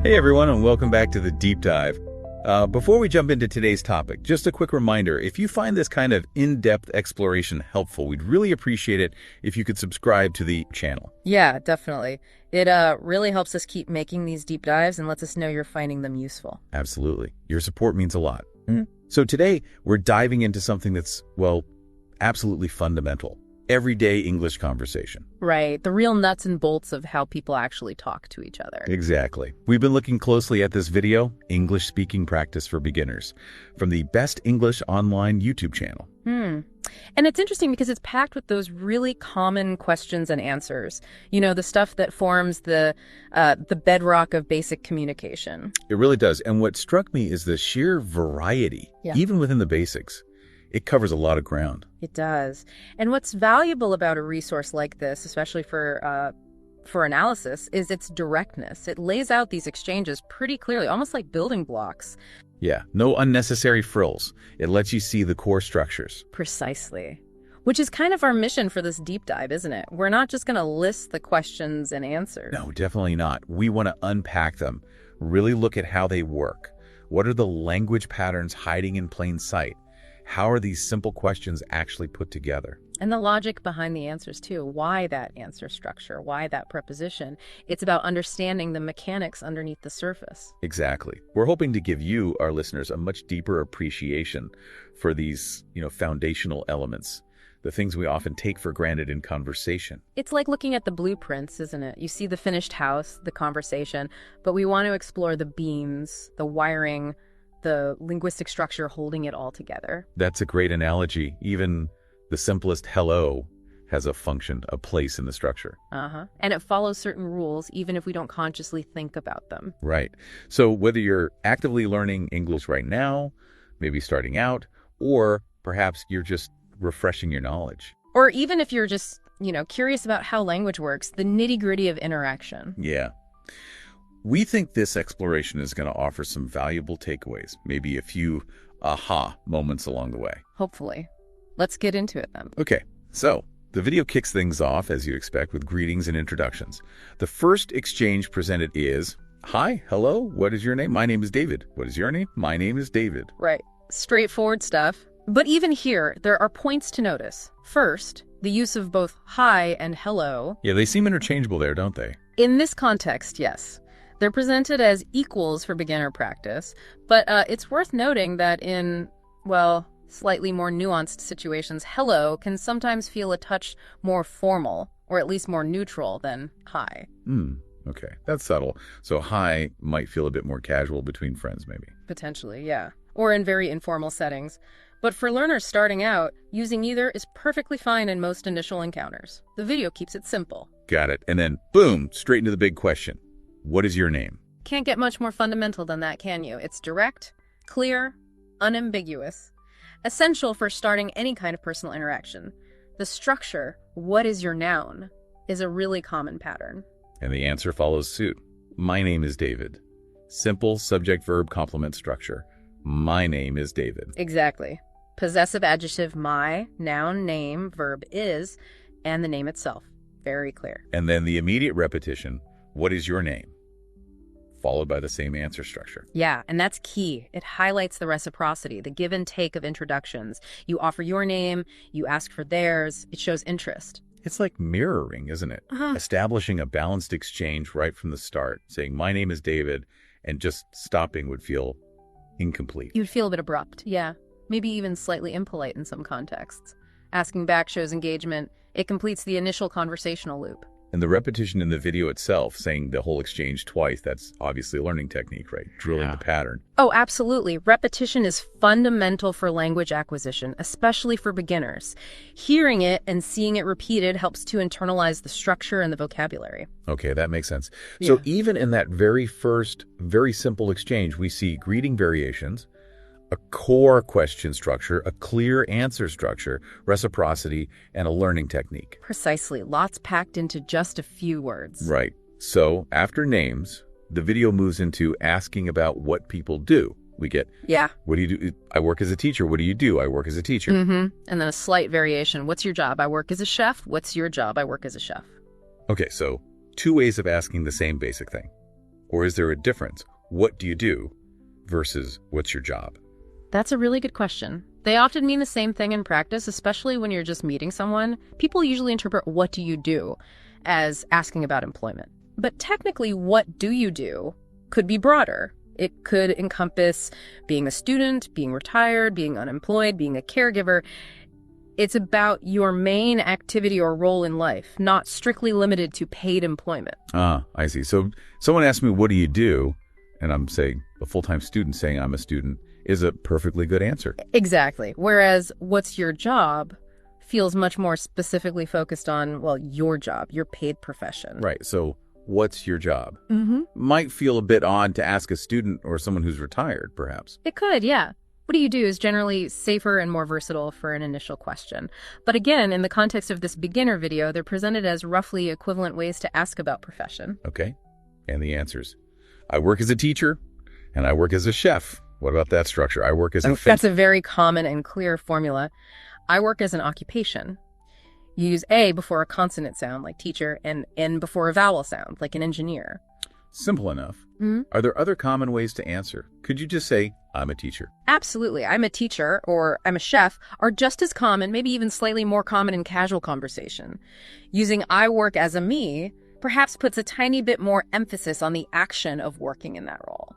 Hey everyone, and welcome back to the Deep Dive. Before we jump into today's topic, just a quick reminder, if you find this kind of in-depth exploration helpful, we'd really appreciate it if you could subscribe to the channel. Yeah, definitely. It really helps us keep making these deep dives and lets us know you're finding them useful. Absolutely. Your support means a lot. So today, we're diving into something that's, well, absolutely fundamental. Everyday English conversation. Right. The real nuts and bolts of how people actually talk to each other. Exactly. We've been looking closely at this video, English Speaking Practice for Beginners, from the Best English Online YouTube channel. And it's interesting because it's packed with those really common questions and answers. You know, the stuff that forms the bedrock of basic communication. It really does. And what struck me is the sheer variety, even within the basics. It covers a lot of ground. It does. And what's valuable about a resource like this, especially for analysis, is its directness. It lays out these exchanges pretty clearly, almost like building blocks. Yeah, no unnecessary frills. It lets you see the core structures. Precisely. Which is kind of our mission for this deep dive, isn't it? We're not just going to list the questions and answers. No, definitely not. We want to unpack them, really look at how they work. What are the language patterns hiding in plain sight? How are these simple questions actually put together? And the logic behind the answers, too. Why that answer structure? Why that preposition? It's about understanding the mechanics underneath the surface. Exactly. We're hoping to give you, our listeners, a much deeper appreciation for these, foundational elements, the things we often take for granted in conversation. It's like looking at the blueprints, isn't it? You see the finished house, the conversation, but we want to explore the beams, the wiring, the linguistic structure holding it all together. That's a great analogy. Even the simplest hello has a function, a place in the structure. And it follows certain rules, even if we don't consciously think about them. Right. So whether you're actively learning English right now, maybe starting out, or perhaps you're just refreshing your knowledge. Or even if you're just, curious about how language works, the nitty-gritty of interaction. Yeah. We think this exploration is going to offer some valuable takeaways, maybe a few aha moments along the way. Hopefully. Let's get into it then. Okay, so the video kicks things off, as you expect, with greetings and introductions. The first exchange presented is, "Hi, hello, what is your name? My name is David. What is your name? My name is David." Right. Straightforward stuff. But even here, there are points to notice. First, the use of both hi and hello. Yeah, they seem interchangeable there, don't they? In this context, yes. They're presented as equals for beginner practice, but it's worth noting that in, slightly more nuanced situations, hello can sometimes feel a touch more formal, or at least more neutral than hi. Okay, that's subtle. So hi might feel a bit more casual between friends, maybe. Potentially, yeah. Or in very informal settings. But for learners starting out, using either is perfectly fine in most initial encounters. The video keeps it simple. Got it. And then, boom, straight into the big question. What is your name? Can't get much more fundamental than that, can you? It's direct, clear, unambiguous. Essential for starting any kind of personal interaction. The structure, what is your noun, is a really common pattern. And the answer follows suit. My name is David. Simple subject-verb complement structure. My name is David. Exactly. Possessive adjective my, noun name, verb is, and the name itself. Very clear. And then the immediate repetition, what is your name? Followed by the same answer structure. Yeah, and that's key. It highlights the reciprocity, the give and take of introductions. You offer your name, you ask for theirs. It shows interest. It's like mirroring, isn't it? Establishing a balanced exchange right from the start, saying my name is David, and just stopping would feel incomplete. You'd feel a bit abrupt, yeah. Maybe even slightly impolite in some contexts. Asking back shows engagement. It completes the initial conversational loop. And the repetition in the video itself, saying the whole exchange twice, that's obviously a learning technique, right? Drilling the pattern. Oh, absolutely. Repetition is fundamental for language acquisition, especially for beginners. Hearing it and seeing it repeated helps to internalize the structure and the vocabulary. Okay, that makes sense. So even in that very first, very simple exchange, we see greeting variations, a core question structure, a clear answer structure, reciprocity, and a learning technique. Precisely. Lots packed into just a few words. Right. So after names, the video moves into asking about what people do. We get, what do you do? I work as a teacher. What do you do? I work as a teacher. And then a slight variation. What's your job? I work as a chef. What's your job? I work as a chef. Okay, so two ways of asking the same basic thing. Or is there a difference? What do you do versus what's your job? That's a really good question. They often mean the same thing in practice, especially when you're just meeting someone. People usually interpret what do you do as asking about employment. But technically, what do you do could be broader. It could encompass being a student, being retired, being unemployed, being a caregiver. It's about your main activity or role in life, not strictly limited to paid employment. Ah, I see. So someone asks me, what do you do? And I'm saying, a full-time student saying I'm a student is a perfectly good answer. Exactly. Whereas what's your job feels much more specifically focused on, well, your job, your paid profession. Right. So what's your job? Mm-hmm. Might feel a bit odd to ask a student or someone who's retired, perhaps. It could, yeah. What do you do is generally safer and more versatile for an initial question. But again, in the context of this beginner video, they're presented as roughly equivalent ways to ask about profession. Okay. And the answers. I work as a teacher and I work as a chef. What about that structure? I work as a That's a very common and clear formula. I work as an occupation. You use A before a consonant sound, like teacher, and N before a vowel sound, like an engineer. Simple enough. Mm-hmm. Are there other common ways to answer? Could you just say, I'm a teacher? Absolutely. I'm a teacher or I'm a chef are just as common, maybe even slightly more common in casual conversation. Using I work as a me perhaps puts a tiny bit more emphasis on the action of working in that role.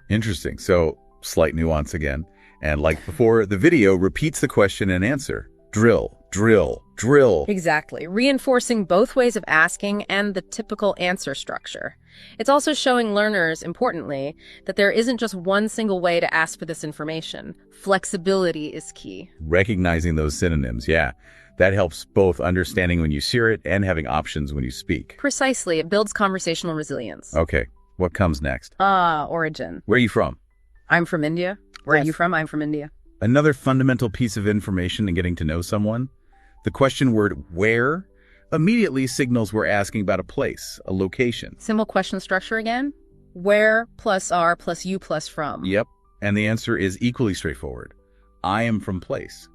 Interesting. So, slight nuance again. And like before, the video repeats the question and answer. Drill, drill, drill. Exactly. Reinforcing both ways of asking and the typical answer structure. It's also showing learners, importantly, that there isn't just one single way to ask for this information. Flexibility is key. Recognizing those synonyms, yeah. That helps both understanding when you hear it and having options when you speak. Precisely. It builds conversational resilience. Okay. What comes next? Origin. Where are you from? I'm from India. Where are you from? I'm from India. Another fundamental piece of information in getting to know someone, the question word where immediately signals we're asking about a place, a location. Simple question structure again. Where plus are plus you plus from. Yep. And the answer is equally straightforward. I am from place.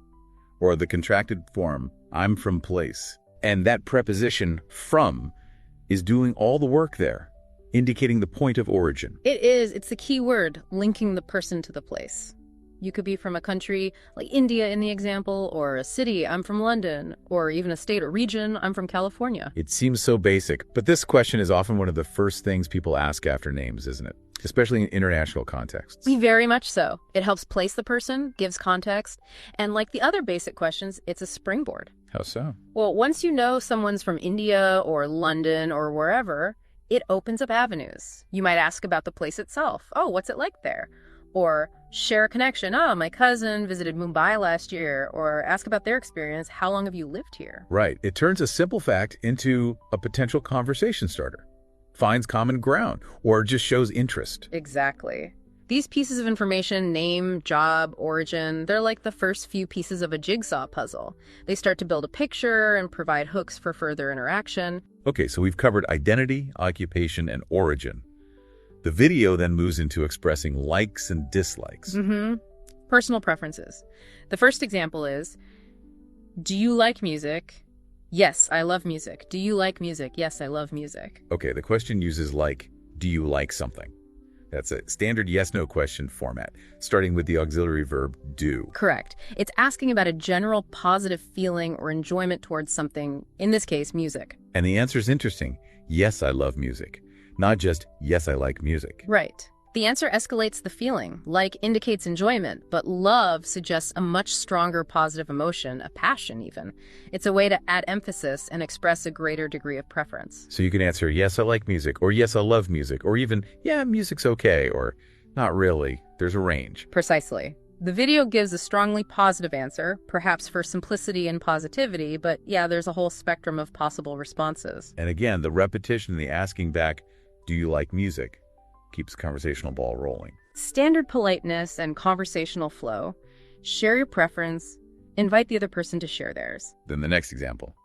Or the contracted form, I'm from place. And that preposition from is doing all the work there, indicating the point of origin. It is. It's the key word, linking the person to the place. You could be from a country like India in the example, or a city, I'm from London, or even a state or region, I'm from California. It seems so basic, but this question is often one of the first things people ask after names, isn't it? Especially in international contexts. Very much so. It helps place the person, gives context, and like the other basic questions, it's a springboard. How so? Well, once you know someone's from India or London or wherever, it opens up avenues. You might ask about the place itself. Oh, what's it like there? Or share a connection. Oh, my cousin visited Mumbai last year. Or ask about their experience. How long have you lived here? Right. It turns a simple fact into a potential conversation starter. Finds common ground, or just shows interest. Exactly. These pieces of information, name, job, origin, they're like the first few pieces of a jigsaw puzzle. They start to build a picture and provide hooks for further interaction. Okay, so we've covered identity, occupation, and origin. The video then moves into expressing likes and dislikes. Personal preferences. The first example is, do you like music? Yes, I love music. Do you like music? Yes, I love music. Okay, the question uses like, do you like something? That's a standard yes-no question format, starting with the auxiliary verb do. Correct. It's asking about a general positive feeling or enjoyment towards something, in this case, music. And the answer is interesting. Yes, I love music. Not just, yes, I like music. Right. The answer escalates the feeling. Like indicates enjoyment, but love suggests a much stronger positive emotion, a passion even. It's a way to add emphasis and express a greater degree of preference. So you can answer, yes, I like music, or yes, I love music, or even, yeah, music's okay, or not really. There's a range. Precisely. The video gives a strongly positive answer, perhaps for simplicity and positivity, but yeah, there's a whole spectrum of possible responses. And again, the repetition and the asking back, do you like music, keeps the conversational ball rolling. Standard politeness and conversational flow. Share your preference. Invite the other person to share theirs. Then the next example.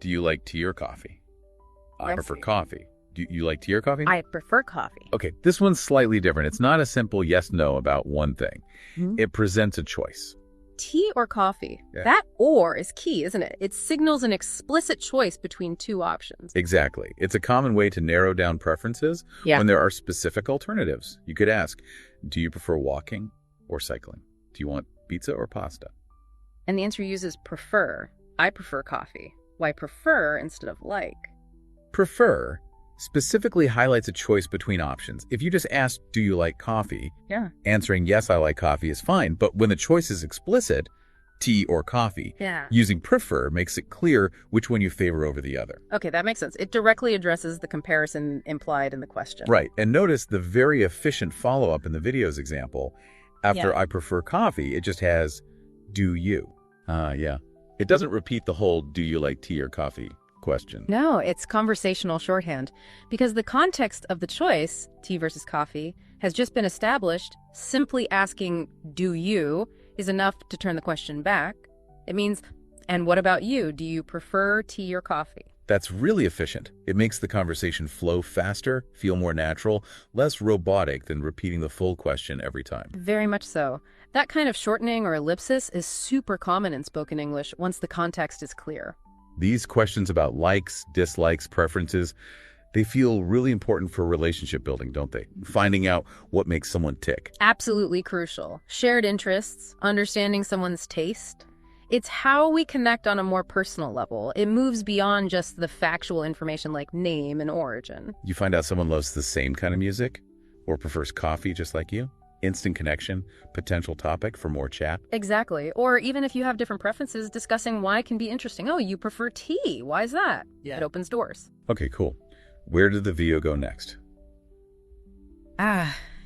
Do you like tea or coffee? I prefer coffee. Do you like tea or coffee? I prefer coffee. Okay, this one's slightly different. It's not a simple yes-no about one thing. It presents a choice. tea or coffee? Yeah. That or is key, isn't it? It signals an explicit choice between two options. Exactly. It's a common way to narrow down preferences when there are specific alternatives. You could ask, do you prefer walking or cycling? Do you want pizza or pasta? And the answer uses prefer. I prefer coffee. Why prefer instead of like? Prefer specifically highlights a choice between options. If you just ask, do you like coffee? Yeah. Answering yes, I like coffee is fine. But when the choice is explicit, tea or coffee, using prefer makes it clear which one you favor over the other. Okay, that makes sense. It directly addresses the comparison implied in the question. Right. And notice the very efficient follow-up in the video's example. After I prefer coffee, it just has, do you? Yeah. It doesn't repeat the whole, do you like tea or coffee question. No, it's conversational shorthand. Because the context of the choice, tea versus coffee, has just been established. Simply asking, do you, is enough to turn the question back. It means, and what about you? Do you prefer tea or coffee? That's really efficient. It makes the conversation flow faster, feel more natural, less robotic than repeating the full question every time. Very much so. That kind of shortening or ellipsis is super common in spoken English once the context is clear. These questions about likes, dislikes, preferences, they feel really important for relationship building, don't they? Finding out what makes someone tick. Absolutely crucial. Shared interests, understanding someone's taste. It's how we connect on a more personal level. It moves beyond just the factual information like name and origin. You find out someone loves the same kind of music or prefers coffee just like you. Instant connection, potential topic for more chat. Exactly. Or even if you have different preferences, discussing why can be interesting. Oh, you prefer tea. Why is that? Yeah. It opens doors. Okay, cool. Where did the video go next?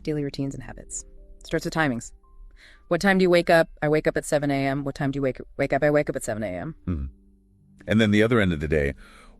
Daily routines and habits. Starts with timings. What time do you wake up? I wake up at 7 a.m. What time do you wake up? I wake up at 7 a.m. And then the other end of the day,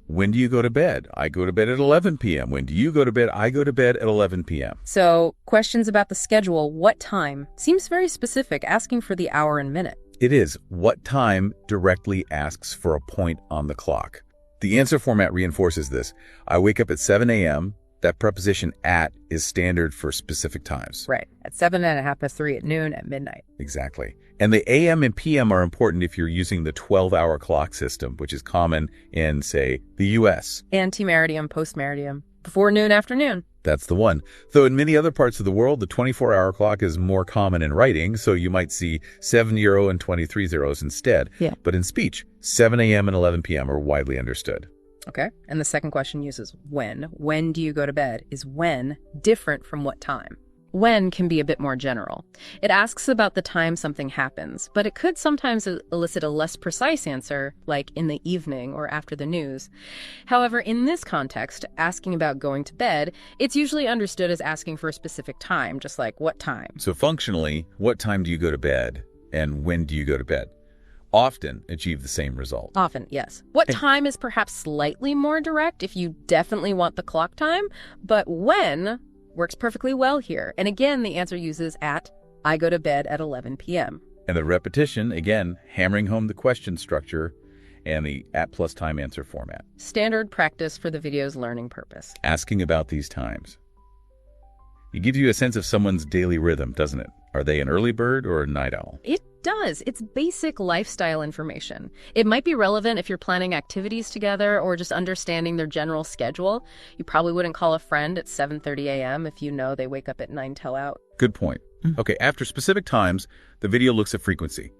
when do you go to bed? I go to bed at 11 p.m. When do you go to bed? I go to bed at 11 p.m. So questions about the schedule, what time, seems very specific, asking for the hour and minute. It is. What time directly asks for a point on the clock. The answer format reinforces this. I wake up at 7 a.m. That preposition at is standard for specific times. Right. At 7 and 3:30, at noon, at midnight. Exactly. And the AM and PM are important if you're using the 12-hour clock system, which is common in, say, the U.S. Antemeridium, postmeridium, before noon, afternoon. That's the one. Though in many other parts of the world, the 24-hour clock is more common in writing, so you might see 7 euro and 23 zeros instead. Yeah. But in speech, 7 a.m. and 11 p.m. are widely understood. Okay. And the second question uses when. When do you go to bed? Is when different from what time? When can be a bit more general. It asks about the time something happens, but it could sometimes elicit a less precise answer, like in the evening or after the news. However, in this context, asking about going to bed, it's usually understood as asking for a specific time, just like what time. So functionally, what time do you go to bed and when do you go to bed? Often achieve the same result. Often, yes. What time is perhaps slightly more direct if you definitely want the clock time, but when works perfectly well here. And again, the answer uses at, I go to bed at 11 p.m. And the repetition, again, hammering home the question structure and the at plus time answer format. Standard practice for the video's learning purpose. Asking about these times. It gives you a sense of someone's daily rhythm, doesn't it? Are they an early bird or a night owl? It does. It's basic lifestyle information. It might be relevant if you're planning activities together or just understanding their general schedule. You probably wouldn't call a friend at 7:30 a.m. if you know they wake up at 9 till out. Good point. Okay, after specific times, the video looks at frequency.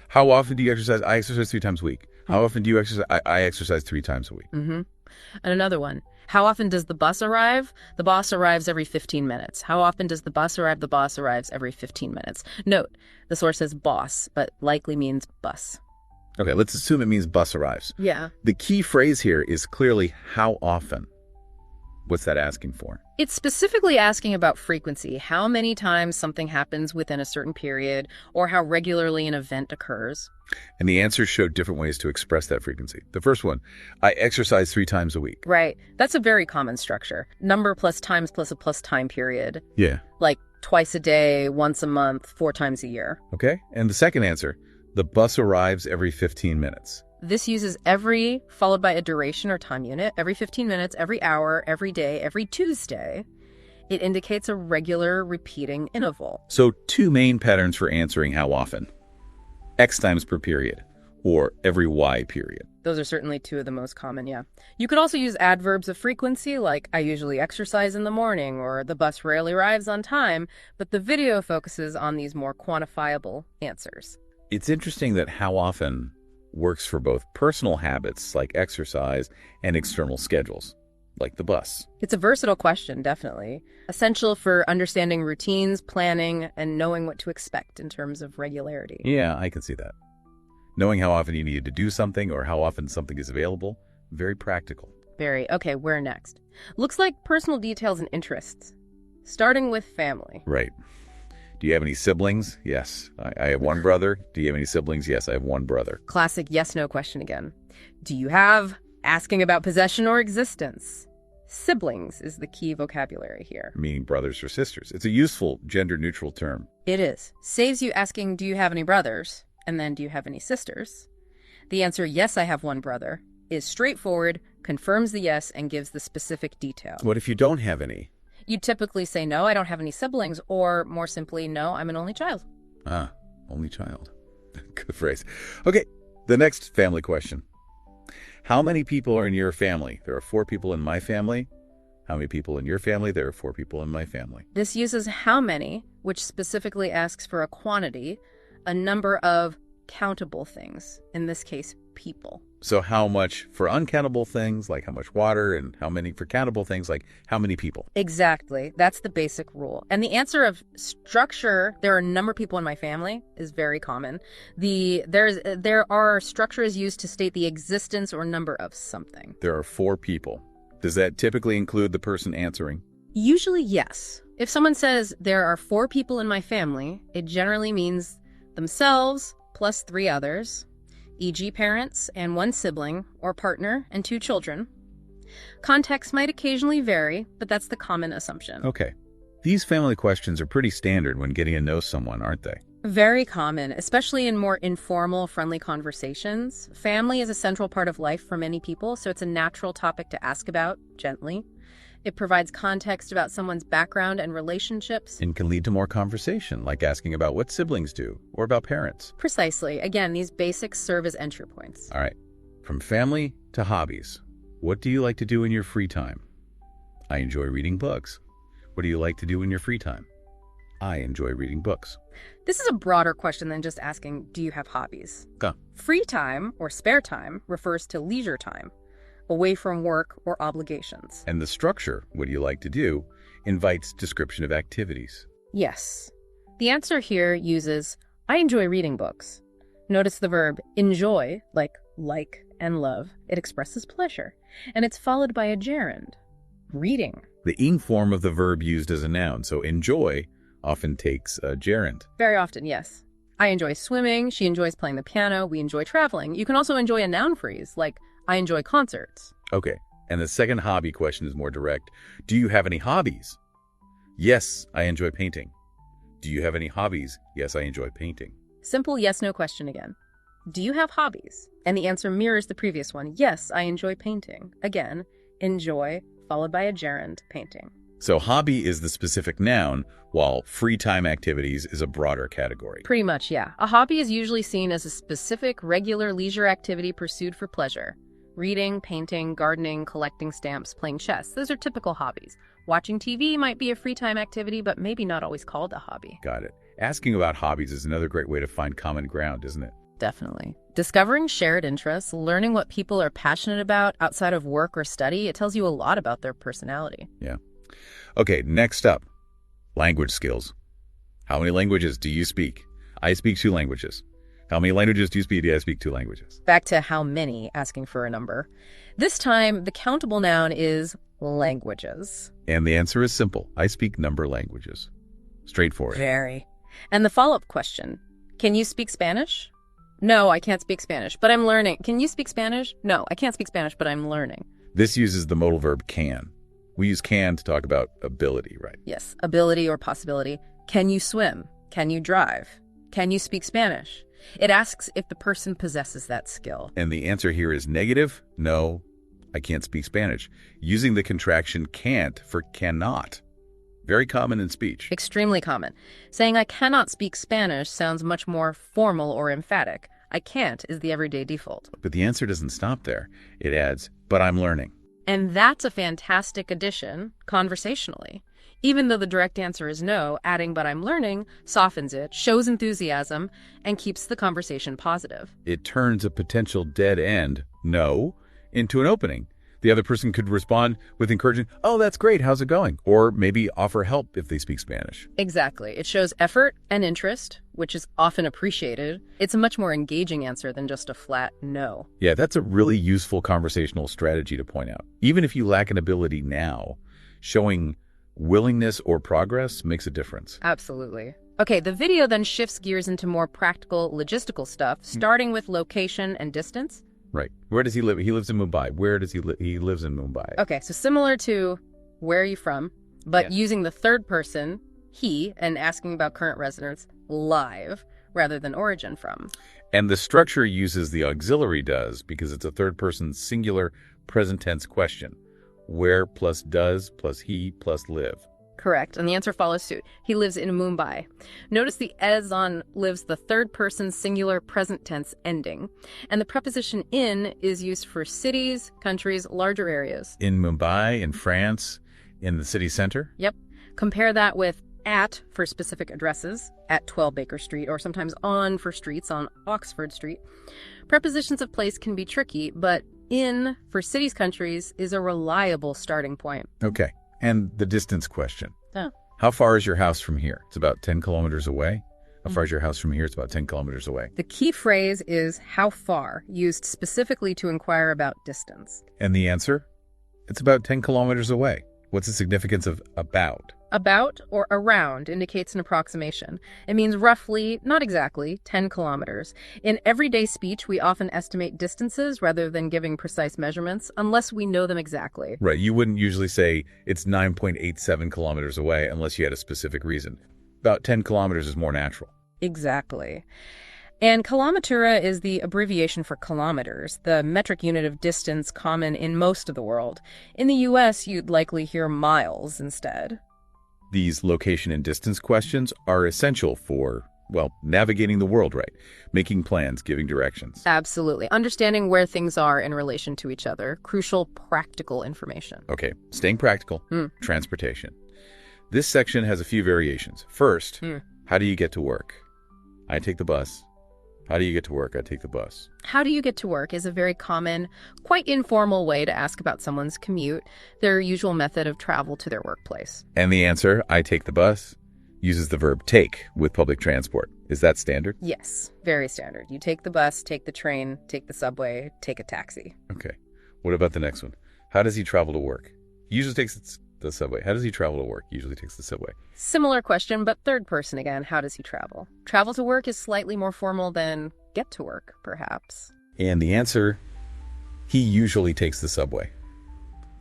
How often do you exercise? I exercise 3 times a week. How often do you exercise? I exercise 3 times a week. And another one. How often does the bus arrive? The bus arrives every 15 minutes. How often does the bus arrive? The bus arrives every 15 minutes. Note, the source says boss, but likely means bus. Okay, let's assume it means bus arrives. Yeah. The key phrase here is clearly how often. What's that asking for? It's specifically asking about frequency, how many times something happens within a certain period, or how regularly an event occurs. And the answers show different ways to express that frequency. The first one, I exercise 3 times a week. Right. That's a very common structure. Number plus times plus a plus time period. Yeah. Like twice a day, once a month, 4 times a year. Okay. And the second answer, the bus arrives every 15 minutes. This uses every followed by a duration or time unit, every 15 minutes, every hour, every day, every Tuesday. It indicates a regular repeating interval. So 2 main patterns for answering how often. X times per period, or every Y period. Those are certainly two of the most common, yeah. You could also use adverbs of frequency, like I usually exercise in the morning, or the bus rarely arrives on time, but the video focuses on these more quantifiable answers. It's interesting that how often works for both personal habits like exercise and external schedules, like the bus. It's a versatile question, definitely. Essential for understanding routines, planning, and knowing what to expect in terms of regularity. Yeah, I can see that. Knowing how often you need to do something or how often something is available, very practical. Very. Okay, where next? Looks like personal details and interests. Starting with family. Right. Do you have any siblings? Yes. I have one brother. Do you have any siblings? Yes, I have one brother. Classic yes-no question again. Do you have? Asking about possession or existence. Siblings is the key vocabulary here. Meaning brothers or sisters. It's a useful gender-neutral term. It is. Saves you asking, do you have any brothers? And then, do you have any sisters? The answer, yes, I have one brother, is straightforward, confirms the yes, and gives the specific detail. What if you don't have any? You typically say, no, I don't have any siblings, or more simply, no, I'm an only child. Ah, only child. Good phrase. Okay, the next family question. How many people are in your family? There are 4 people in my family. How many people in your family? There are 4 people in my family. This uses how many, which specifically asks for a quantity, a number of countable things, in this case, people. So how much for uncountable things, like how much water, and how many for countable things, like how many people? Exactly. That's the basic rule. And the answer of structure, there are a number of people in my family, is very common. There are structures used to state the existence or number of something. There are 4 people. Does that typically include the person answering? Usually, yes. If someone says, there are 4 people in my family, it generally means themselves plus 3 others, e.g. parents and 1 sibling or partner and 2 children. Context might occasionally vary, but that's the common assumption. Okay. These family questions are pretty standard when getting to know someone, aren't they? Very common, especially in more informal, friendly conversations. Family is a central part of life for many people, so it's a natural topic to ask about gently. It provides context about someone's background and relationships. And can lead to more conversation, like asking about what siblings do or about parents. Precisely. Again, these basics serve as entry points. All right. From family to hobbies. What do you like to do in your free time? I enjoy reading books. What do you like to do in your free time? I enjoy reading books. This is a broader question than just asking, do you have hobbies? Free time, or spare time, refers to leisure time, away from work or obligations. And the structure, what do you like to do, invites description of activities. Yes. The answer here uses, I enjoy reading books. Notice the verb enjoy, like and love. It expresses pleasure. And it's followed by a gerund, reading. The ing form of the verb used as a noun, so enjoy often takes a gerund. Very often, yes. I enjoy swimming. She enjoys playing the piano. We enjoy traveling. You can also enjoy a noun phrase, like I enjoy concerts. Okay, and the second hobby question is more direct. Do you have any hobbies? Yes, I enjoy painting. Do you have any hobbies? Yes, I enjoy painting. Simple yes-no question again. Do you have hobbies? And the answer mirrors the previous one. Yes, I enjoy painting. Again, enjoy, followed by a gerund, painting. So hobby is the specific noun, while free time activities is a broader category. Pretty much, yeah. A hobby is usually seen as a specific, regular leisure activity pursued for pleasure. Reading, painting, gardening, collecting stamps, playing chess. Those are typical hobbies. Watching TV might be a free time activity, but maybe not always called a hobby. Got it. Asking about hobbies is another great way to find common ground, isn't it? Definitely. Discovering shared interests, learning what people are passionate about outside of work or study, it tells you a lot about their personality. Yeah. Okay, next up, language skills. How many languages do you speak? I speak 2 languages. How many languages do you speak? I speak 2 languages. Back to how many, asking for a number. This time, the countable noun is languages. And the answer is simple. I speak number languages. Straightforward. Very. And the follow-up question, can you speak Spanish? No, I can't speak Spanish, but I'm learning. Can you speak Spanish? No, I can't speak Spanish, but I'm learning. This uses the modal verb can. We use can to talk about ability, right? Yes, ability or possibility. Can you swim? Can you drive? Can you speak Spanish? It asks if the person possesses that skill. And the answer here is negative. No, I can't speak Spanish. Using the contraction can't for cannot Very common in speech. Extremely common. Saying I cannot speak Spanish sounds much more formal or emphatic. I can't is the everyday default. But the answer doesn't stop there. It adds, but I'm learning. And that's a fantastic addition, conversationally. Even though the direct answer is no, adding but I'm learning softens it, shows enthusiasm, and keeps the conversation positive. It turns a potential dead end, no, into an opening. The other person could respond with encouraging, oh, that's great, how's it going? Or maybe offer help if they speak Spanish. Exactly. It shows effort and interest, which is often appreciated. It's a much more engaging answer than just a flat no. Yeah, that's a really useful conversational strategy to point out. Even if you lack an ability now, showing willingness or progress makes a difference. Absolutely. Okay, the video then shifts gears into more practical, logistical stuff, starting with location and distance. Right. Where does he live? He lives in Mumbai. Where does he live? He lives in Mumbai. Okay, so similar to where are you from, but using the third person, he, and asking about current residence live rather than origin from. And the structure uses the auxiliary does because it's a third person singular present tense question. Where plus does plus he plus live. Correct, and the answer follows suit. He lives in Mumbai. Notice the as on lives the third person singular present tense ending. And the preposition in is used for cities, countries, larger areas. In Mumbai, in France, in the city center? Yep. Compare that with at for specific addresses, at 12 Baker Street, or sometimes on for streets on Oxford Street. Prepositions of place can be tricky, but in for cities, countries is a reliable starting point. Okay. And the distance question. Oh. How far is your house from here? It's about 10 kilometers away. How far is your house from here? It's about 10 kilometers away. The key phrase is how far, used specifically to inquire about distance. And the answer? It's about 10 kilometers away. What's the significance of about? About or around indicates an approximation. It means roughly, not exactly, 10 kilometers. In everyday speech, we often estimate distances rather than giving precise measurements, unless we know them exactly. Right. You wouldn't usually say it's 9.87 kilometers away unless you had a specific reason. About 10 kilometers is more natural. Exactly. And kilometer is the abbreviation for kilometers, the metric unit of distance common in most of the world. In the U.S., you'd likely hear miles instead. These location and distance questions are essential for, well, navigating the world right, making plans, giving directions. Absolutely. Understanding where things are in relation to each other. Crucial practical information. Okay, staying practical, transportation. This section has a few variations. First, how do you get to work? I take the bus. How do you get to work? I take the bus. How do you get to work is a very common, quite informal way to ask about someone's commute, their usual method of travel to their workplace. And the answer, I take the bus, uses the verb take with public transport. Is that standard? Yes, very standard. You take the bus, take the train, take the subway, take a taxi. Okay. What about the next one? How does he travel to work? He usually takes the subway. How does he travel to work? He usually takes the subway. Similar question, but third person again. How does he travel? Travel to work is slightly more formal than get to work, perhaps. And the answer, he usually takes the subway.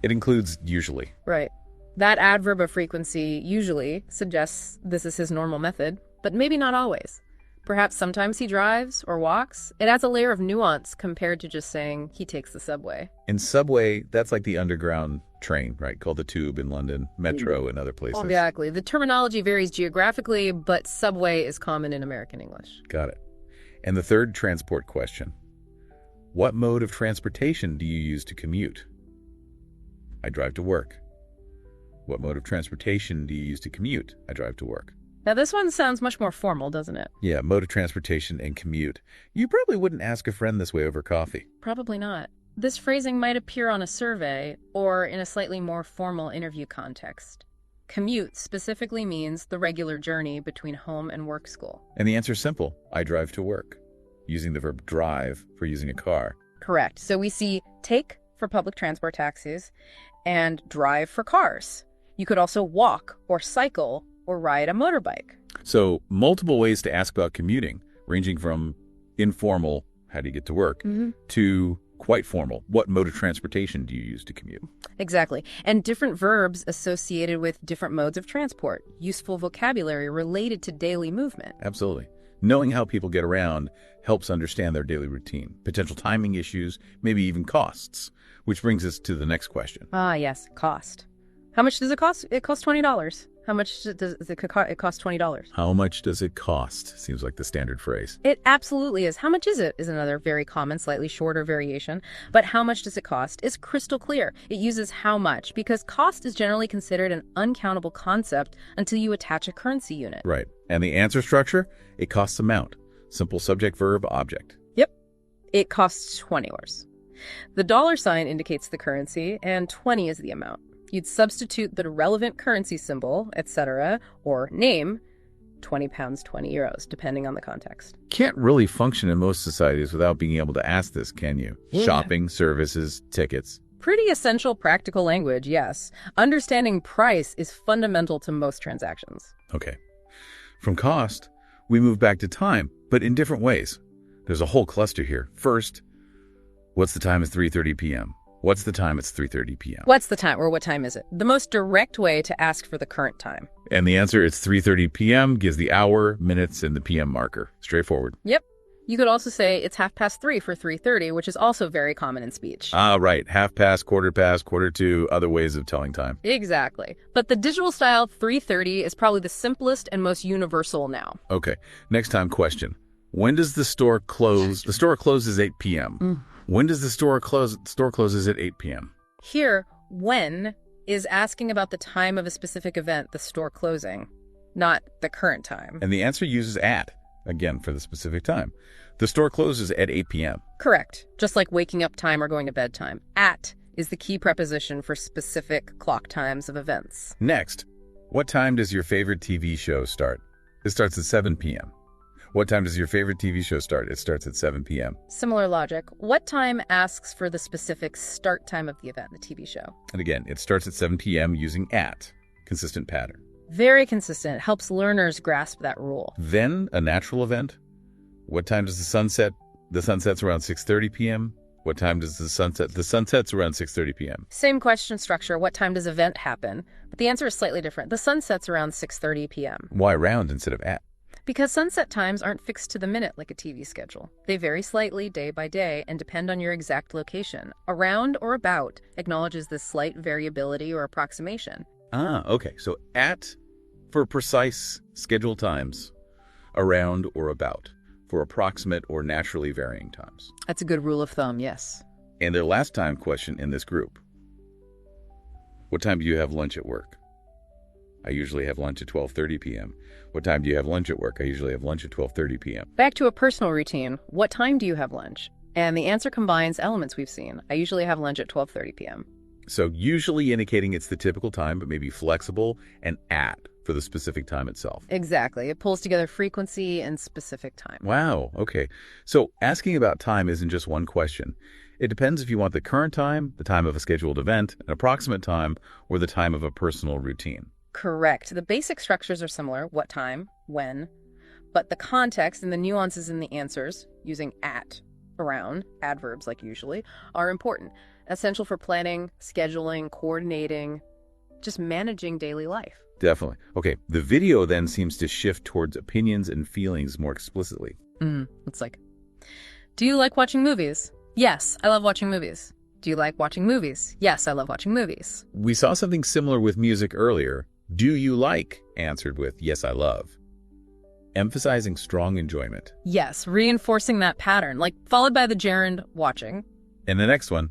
It includes usually. Right. That adverb of frequency usually suggests this is his normal method, but maybe not always. Perhaps sometimes he drives or walks. It adds a layer of nuance compared to just saying he takes the subway. In subway, that's like the underground train, right? Called the tube in London, metro in other places. Exactly. The terminology varies geographically, but subway is common in American English. Got it. And the third transport question. What mode of transportation do you use to commute? I drive to work. What mode of transportation do you use to commute? I drive to work. Now, this one sounds much more formal, doesn't it? Yeah, mode of transportation and commute. You probably wouldn't ask a friend this way over coffee. Probably not. This phrasing might appear on a survey or in a slightly more formal interview context. Commute specifically means the regular journey between home and work school. And the answer is simple. I drive to work, using the verb drive for using a car. Correct. So we see take for public transport taxis and drive for cars. You could also walk or cycle or ride a motorbike. So multiple ways to ask about commuting, ranging from informal, how do you get to work, to quite formal, what mode of transportation do you use to commute? Exactly. And different verbs associated with different modes of transport, useful vocabulary related to daily movement. Absolutely. Knowing how people get around helps understand their daily routine, potential timing issues, maybe even costs, which brings us to the next question. Ah, yes, cost. How much does it cost? It costs $20. How much does it cost? $20. How much does it cost? Seems like the standard phrase. It absolutely is. How much is it is another very common, slightly shorter variation. But how much does it cost is crystal clear. It uses how much because cost is generally considered an uncountable concept until you attach a currency unit. Right. And the answer structure? It costs amount. Simple subject, verb, object. Yep. It costs $20. The dollar sign indicates the currency, and 20 is the amount. You'd substitute the relevant currency symbol, etc., or name, 20 pounds, 20 euros, depending on the context. Can't really function in most societies without being able to ask this, can you? Yeah. Shopping, services, tickets. Pretty essential practical language, yes. Understanding price is fundamental to most transactions. Okay. From cost, we move back to time, but in different ways. There's a whole cluster here. First, what's the time? It's 3:30 p.m. What's the time? It's 3:30 p.m. What's the time, or what time is it? The most direct way to ask for the current time. And the answer, it's 3:30 p.m., gives the hour, minutes, and the p.m. marker. Straightforward. Yep. You could also say it's 3:30 for 3:30, which is also very common in speech. Ah, right. Half past, quarter to, other ways of telling time. Exactly. But the digital style 3:30 is probably the simplest and most universal now. Okay. Next time question. When does the store close? The store closes 8 p.m. When does the store close? The store closes at 8 p.m. Here, when is asking about the time of a specific event, the store closing, not the current time. And the answer uses at, again, for the specific time. The store closes at 8 p.m. Correct. Just like waking up time or going to bed time. At is the key preposition for specific clock times of events. Next, what time does your favorite TV show start? It starts at 7 p.m. What time does your favorite TV show start? It starts at 7 p.m. Similar logic. What time asks for the specific start time of the event, the TV show? And again, it starts at 7 p.m. using at. Consistent pattern. Very consistent. Helps learners grasp that rule. Then, a natural event. What time does the sun set? The sun sets around 6:30 p.m. What time does the sun set? The sun sets around 6:30 p.m. Same question structure. What time does event happen? But the answer is slightly different. The sun sets around 6:30 p.m. Why around instead of at? Because sunset times aren't fixed to the minute like a TV schedule. They vary slightly day by day and depend on your exact location. Around or about acknowledges this slight variability or approximation. Ah, okay. So at for precise scheduled times, around or about for approximate or naturally varying times. That's a good rule of thumb, yes. And their last time question in this group. What time do you have lunch at work? I usually have lunch at 12:30 p.m. What time do you have lunch at work? I usually have lunch at 12:30 p.m. Back to a personal routine. What time do you have lunch? And the answer combines elements we've seen. I usually have lunch at 12:30 p.m. So usually indicating it's the typical time, but maybe flexible, and at for the specific time itself. Exactly. It pulls together frequency and specific time. Wow, okay. So asking about time isn't just one question. It depends if you want the current time, the time of a scheduled event, an approximate time, or the time of a personal routine. Correct. The basic structures are similar, what time, when, but the context and the nuances in the answers, using at, around, adverbs like usually, are important, essential for planning, scheduling, coordinating, just managing daily life. Definitely. Okay, the video then seems to shift towards opinions and feelings more explicitly. It's like, do you like watching movies? Yes, I love watching movies. Do you like watching movies? Yes, I love watching movies. We saw something similar with music earlier. Do you like? Answered with, yes, I love. Emphasizing strong enjoyment. Yes, reinforcing that pattern, like followed by the gerund watching. And the next one,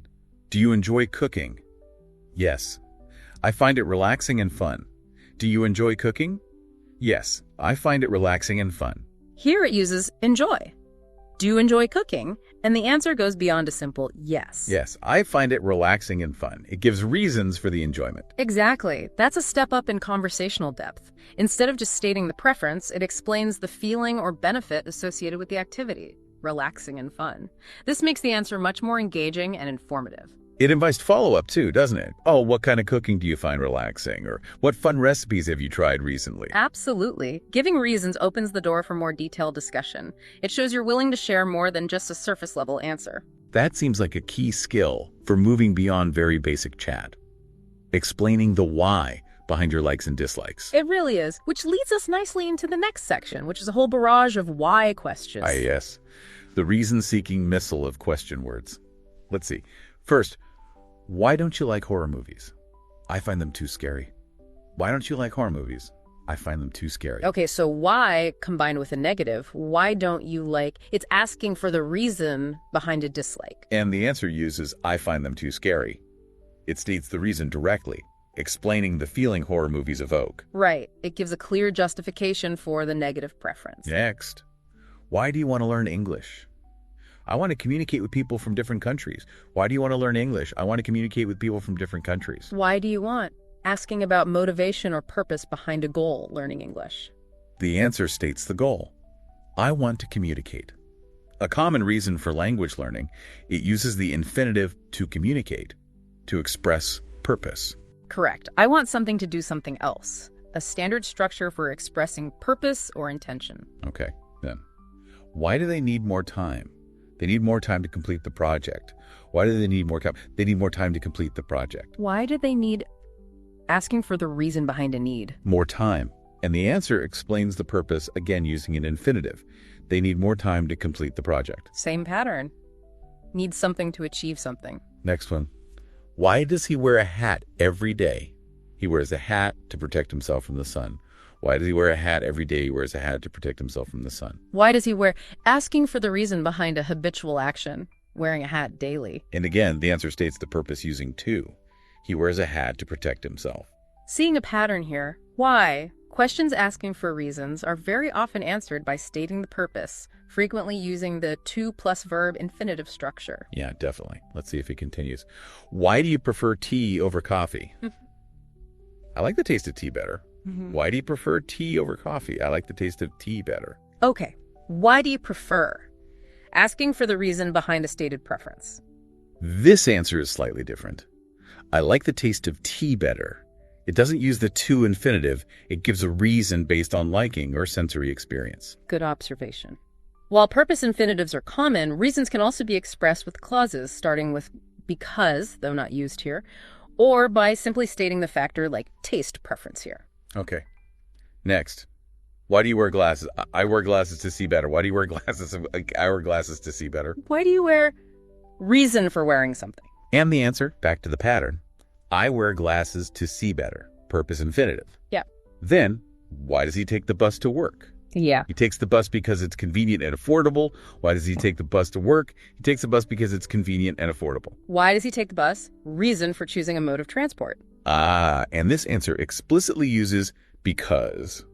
do you enjoy cooking? Yes, I find it relaxing and fun. Do you enjoy cooking? Yes, I find it relaxing and fun. Here it uses enjoy. Do you enjoy cooking? And the answer goes beyond a simple yes. Yes, I find it relaxing and fun. It gives reasons for the enjoyment. Exactly. That's a step up in conversational depth. Instead of just stating the preference, it explains the feeling or benefit associated with the activity. Relaxing and fun. This makes the answer much more engaging and informative. It invites follow-up too, doesn't it? Oh, what kind of cooking do you find relaxing? Or what fun recipes have you tried recently? Absolutely. Giving reasons opens the door for more detailed discussion. It shows you're willing to share more than just a surface-level answer. That seems like a key skill for moving beyond very basic chat. Explaining the why behind your likes and dislikes. It really is, which leads us nicely into the next section, which is a whole barrage of why questions. Ah, yes. The reason-seeking missile of question words. Let's see. First, why don't you like horror movies? I find them too scary. Why don't you like horror movies? I find them too scary. Okay, so why combined with a negative? Why don't you like? It's asking for the reason behind a dislike. And the answer uses I find them too scary. It states the reason directly, explaining the feeling horror movies evoke. Right. It gives a clear justification for the negative preference. Next, why do you want to learn English? I want to communicate with people from different countries. Why do you want to learn English? I want to communicate with people from different countries. Why do you want? Asking about motivation or purpose behind a goal learning English. The answer states the goal. I want to communicate. A common reason for language learning, it uses the infinitive to communicate, to express purpose. Correct. I want something to do something else. A standard structure for expressing purpose or intention. Okay, then. Why do they need more time? They need more time to complete the project. Why do they need more time? They need more time to complete the project. Why do they need? Asking for the reason behind a need. More time. And the answer explains the purpose, again using an infinitive. They need more time to complete the project. Same pattern. Need something to achieve something. Next one. Why does he wear a hat every day? He wears a hat to protect himself from the sun. Why does he wear a hat every day? He wears a hat to protect himself from the sun. Why does he wear? Asking for the reason behind a habitual action. Wearing a hat daily. And again, the answer states the purpose using to. He wears a hat to protect himself. Seeing a pattern here. Why? Questions asking for reasons are very often answered by stating the purpose, frequently using the to plus verb infinitive structure. Yeah, definitely. Let's see if it continues. Why do you prefer tea over coffee? I like the taste of tea better. Why do you prefer tea over coffee? I like the taste of tea better. Okay. Why do you prefer? Asking for the reason behind a stated preference. This answer is slightly different. I like the taste of tea better. It doesn't use the to infinitive. It gives a reason based on liking or sensory experience. Good observation. While purpose infinitives are common, reasons can also be expressed with clauses starting with because, though not used here, or by simply stating the factor like taste preference here. Okay. Next. Why do you wear glasses? I wear glasses to see better. Why do you wear glasses? I wear glasses to see better. Why do you wear? Reason for wearing something. And the answer, back to the pattern. I wear glasses to see better. Purpose infinitive. Yeah. Then, why does he take the bus to work? Yeah. He takes the bus because it's convenient and affordable. Why does he take the bus to work? He takes the bus because it's convenient and affordable. Why does he take the bus? Reason for choosing a mode of transport. And this answer explicitly uses because.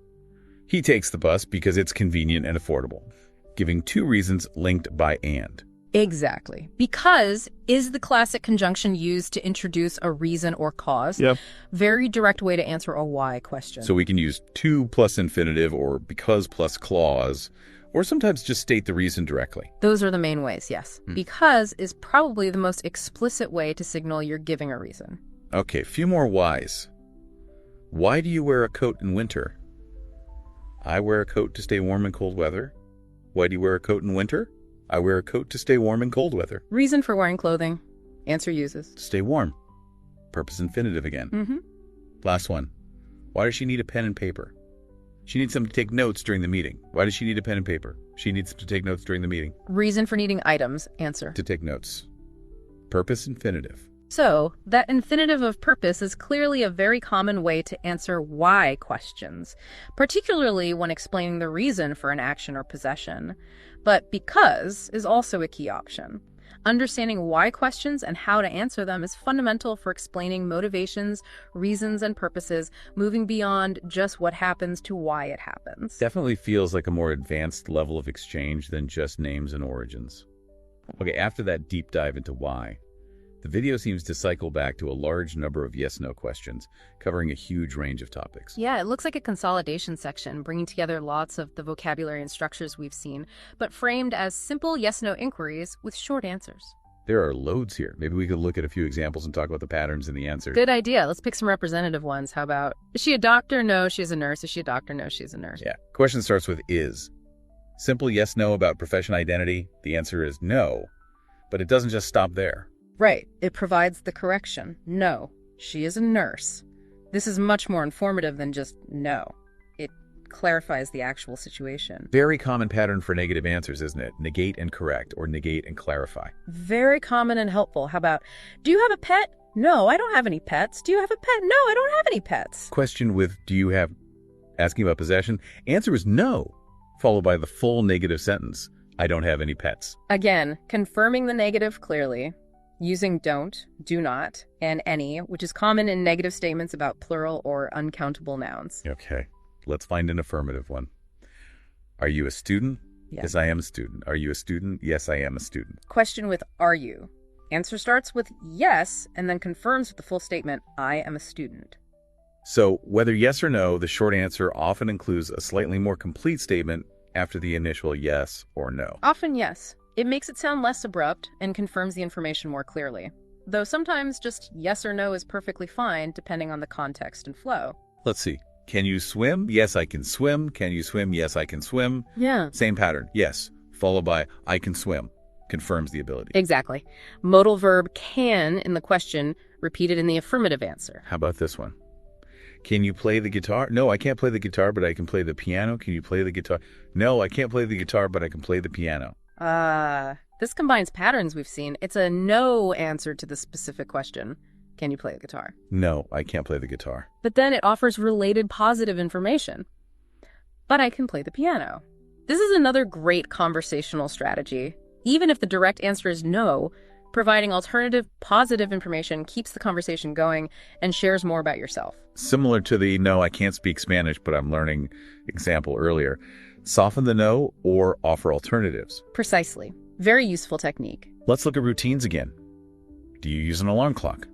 He takes the bus because it's convenient and affordable, giving two reasons linked by and. Exactly. Because is the classic conjunction used to introduce a reason or cause. Yep. Very direct way to answer a why question. So we can use to plus infinitive or because plus clause, or sometimes just state the reason directly. Those are the main ways, yes. Because is probably the most explicit way to signal you're giving a reason. Okay, a few more whys. Why do you wear a coat in winter? I wear a coat to stay warm in cold weather. Why do you wear a coat in winter? I wear a coat to stay warm in cold weather. Reason for wearing clothing. Answer uses. To stay warm. Purpose infinitive again. Last one. Why does she need a pen and paper? She needs something to take notes during the meeting. Why does she need a pen and paper? She needs to take notes during the meeting. Reason for needing items. Answer. To take notes. Purpose infinitive. So, that infinitive of purpose is clearly a very common way to answer why questions, particularly when explaining the reason for an action or possession. But because is also a key option. Understanding why questions and how to answer them is fundamental for explaining motivations, reasons, and purposes, moving beyond just what happens to why it happens. Definitely feels like a more advanced level of exchange than just names and origins. Okay, after that deep dive into why, the video seems to cycle back to a large number of yes-no questions, covering a huge range of topics. Yeah, it looks like a consolidation section, bringing together lots of the vocabulary and structures we've seen, but framed as simple yes-no inquiries with short answers. There are loads here. Maybe we could look at a few examples and talk about the patterns and the answers. Good idea. Let's pick some representative ones. How about, is she a doctor? No, she's a nurse. Is she a doctor? No, she's a nurse. Yeah. Question starts with is. Simple yes-no about profession identity. The answer is no, but it doesn't just stop there. Right. It provides the correction. No, she is a nurse. This is much more informative than just no. It clarifies the actual situation. Very common pattern for negative answers, isn't it? Negate and correct, or negate and clarify. Very common and helpful. How about, do you have a pet? No, I don't have any pets. Do you have a pet? No, I don't have any pets. Question with do you have, asking about possession. Answer is no, followed by the full negative sentence. I don't have any pets. Again, confirming the negative clearly, using don't, do not, and any, which is common in negative statements about plural or uncountable nouns. Okay, let's find an affirmative one. Are you a student? Yes, I am a student. Are you a student? Yes, I am a student. Question with are you? Answer starts with yes and then confirms with the full statement, I am a student. So whether yes or no, the short answer often includes a slightly more complete statement after the initial yes or no. Often yes. It makes it sound less abrupt and confirms the information more clearly. Though sometimes just yes or no is perfectly fine depending on the context and flow. Let's see. Can you swim? Yes, I can swim. Can you swim? Yes, I can swim. Yeah. Same pattern. Yes, followed by I can swim. Confirms the ability. Exactly. Modal verb can in the question, repeated in the affirmative answer. How about this one? Can you play the guitar? No, I can't play the guitar, but I can play the piano. Can you play the guitar? No, I can't play the guitar, but I can play the piano. This combines patterns we've seen. It's a no answer to the specific question. Can you play the guitar? No, I can't play the guitar. But then it offers related positive information. But I can play the piano. This is another great conversational strategy. Even if the direct answer is no, providing alternative positive information keeps the conversation going and shares more about yourself. Similar to the no, I can't speak Spanish, but I'm learning example earlier. Soften the no or offer alternatives. Precisely. Very useful technique. Let's look at routines again. Do you use an alarm clock?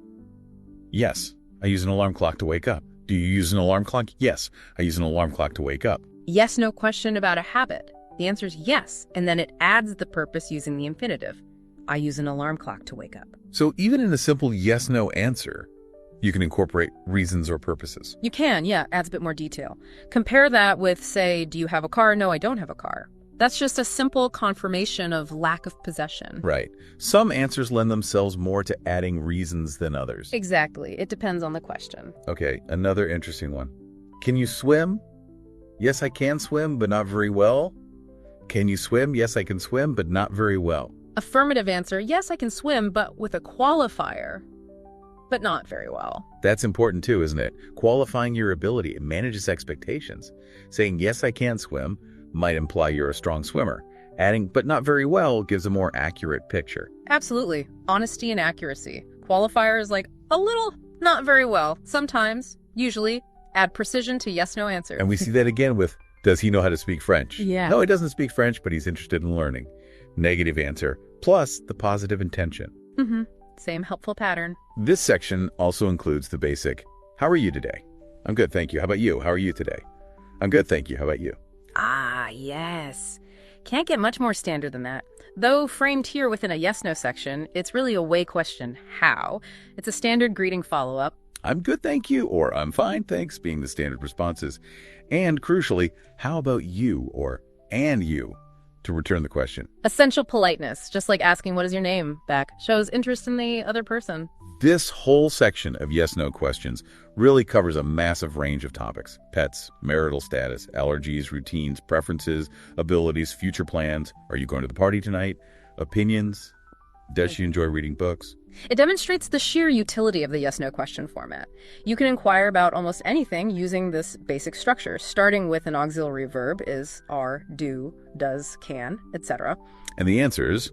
Yes, I use an alarm clock to wake up. Do you use an alarm clock? Yes, I use an alarm clock to wake up. Yes, no question about a habit. The answer is yes, and then it adds the purpose using the infinitive. I use an alarm clock to wake up. So even in a simple yes-no answer, you can incorporate reasons or purposes. You can, yeah, adds a bit more detail. Compare that with, say, do you have a car? No, I don't have a car. That's just a simple confirmation of lack of possession. Right. Some answers lend themselves more to adding reasons than others. Exactly. It depends on the question. Okay, another interesting one. Can you swim? Yes, I can swim, but not very well. Can you swim? Yes, I can swim, but not very well. Affirmative answer, yes, I can swim, but with a qualifier, but not very well. That's important too, isn't it? Qualifying your ability. It manages expectations. Saying, yes, I can swim might imply you're a strong swimmer. Adding, but not very well, gives a more accurate picture. Absolutely. Honesty and accuracy. Qualifiers like a little, not very well. Sometimes, usually, add precision to yes-no answers. And we see that again with, does he know how to speak French? Yeah. No, he doesn't speak French, but he's interested in learning. Negative answer, plus the positive intention. Mm-hmm. Same helpful pattern. This section also includes the basic, how are you today? I'm good, thank you. How about you? How are you today? I'm good, thank you. How about you? Ah, yes. Can't get much more standard than that. Though framed here within a yes-no section, it's really a way question, how. It's a standard greeting follow-up. I'm good, thank you, or I'm fine, thanks, being the standard responses. And crucially, how about you, or and you, to return the question. Essential politeness, just like asking what is your name back, shows interest in the other person. This whole section of yes-no questions really covers a massive range of topics. Pets, marital status, allergies, routines, preferences, abilities, future plans. Are you going to the party tonight? Opinions. Does she enjoy reading books? It demonstrates the sheer utility of the yes-no question format. You can inquire about almost anything using this basic structure, starting with an auxiliary verb is are, do, does, can, etc. And the answers,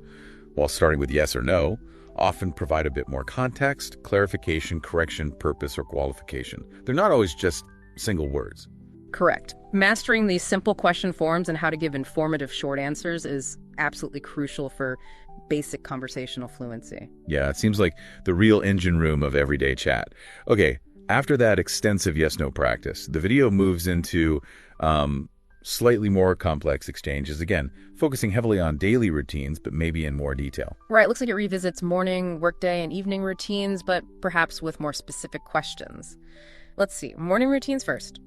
while starting with yes or no, often provide a bit more context, clarification, correction, purpose, or qualification. They're not always just single words. Correct. Mastering these simple question forms and how to give informative short answers is absolutely crucial for basic conversational fluency. Yeah, it seems like the real engine room of everyday chat. Okay, after that extensive yes-no practice, the video moves into slightly more complex exchanges, again, focusing heavily on daily routines, but maybe in more detail. Right, looks like it revisits morning, workday, and evening routines, but perhaps with more specific questions. Let's see, morning routines first.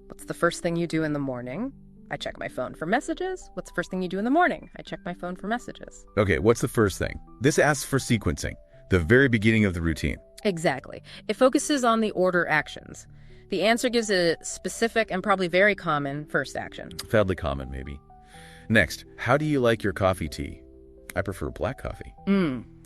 What's the first thing you do in the morning? I check my phone for messages. What's the first thing you do in the morning? I check my phone for messages. Okay, what's the first thing? This asks for sequencing, the very beginning of the routine. Exactly. It focuses on the order actions. The answer gives a specific and probably very common first action. Sadly common, maybe. Next, how do you like your coffee tea? I prefer black coffee.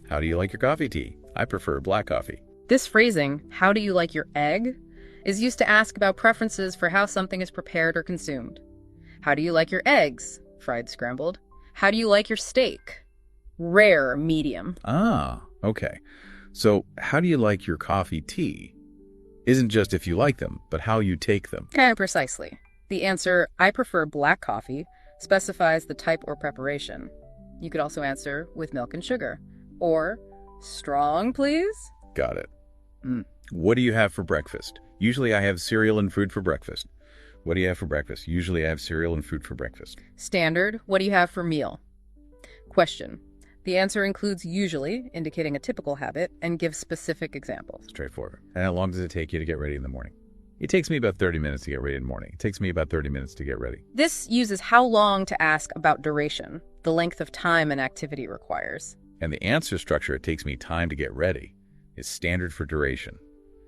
How do you like your coffee tea? I prefer black coffee. This phrasing, how do you like your egg, is used to ask about preferences for how something is prepared or consumed. How do you like your eggs? Fried, scrambled. How do you like your steak? Rare, medium. Ah, okay. So how do you like your coffee, tea? Isn't just if you like them, but how you take them. Precisely. The answer, I prefer black coffee, specifies the type or preparation. You could also answer with milk and sugar. Or, strong, please? Got it. What do you have for breakfast? Usually I have cereal and fruit for breakfast. What do you have for breakfast? Usually I have cereal and fruit for breakfast. Standard, what do you have for meal? Question. The answer includes usually, indicating a typical habit, and gives specific examples. Straightforward. And how long does it take you to get ready in the morning? It takes me about 30 minutes to get ready in the morning. It takes me about 30 minutes to get ready. This uses how long to ask about duration, the length of time an activity requires. And the answer structure, it takes me time to get ready, is standard for duration,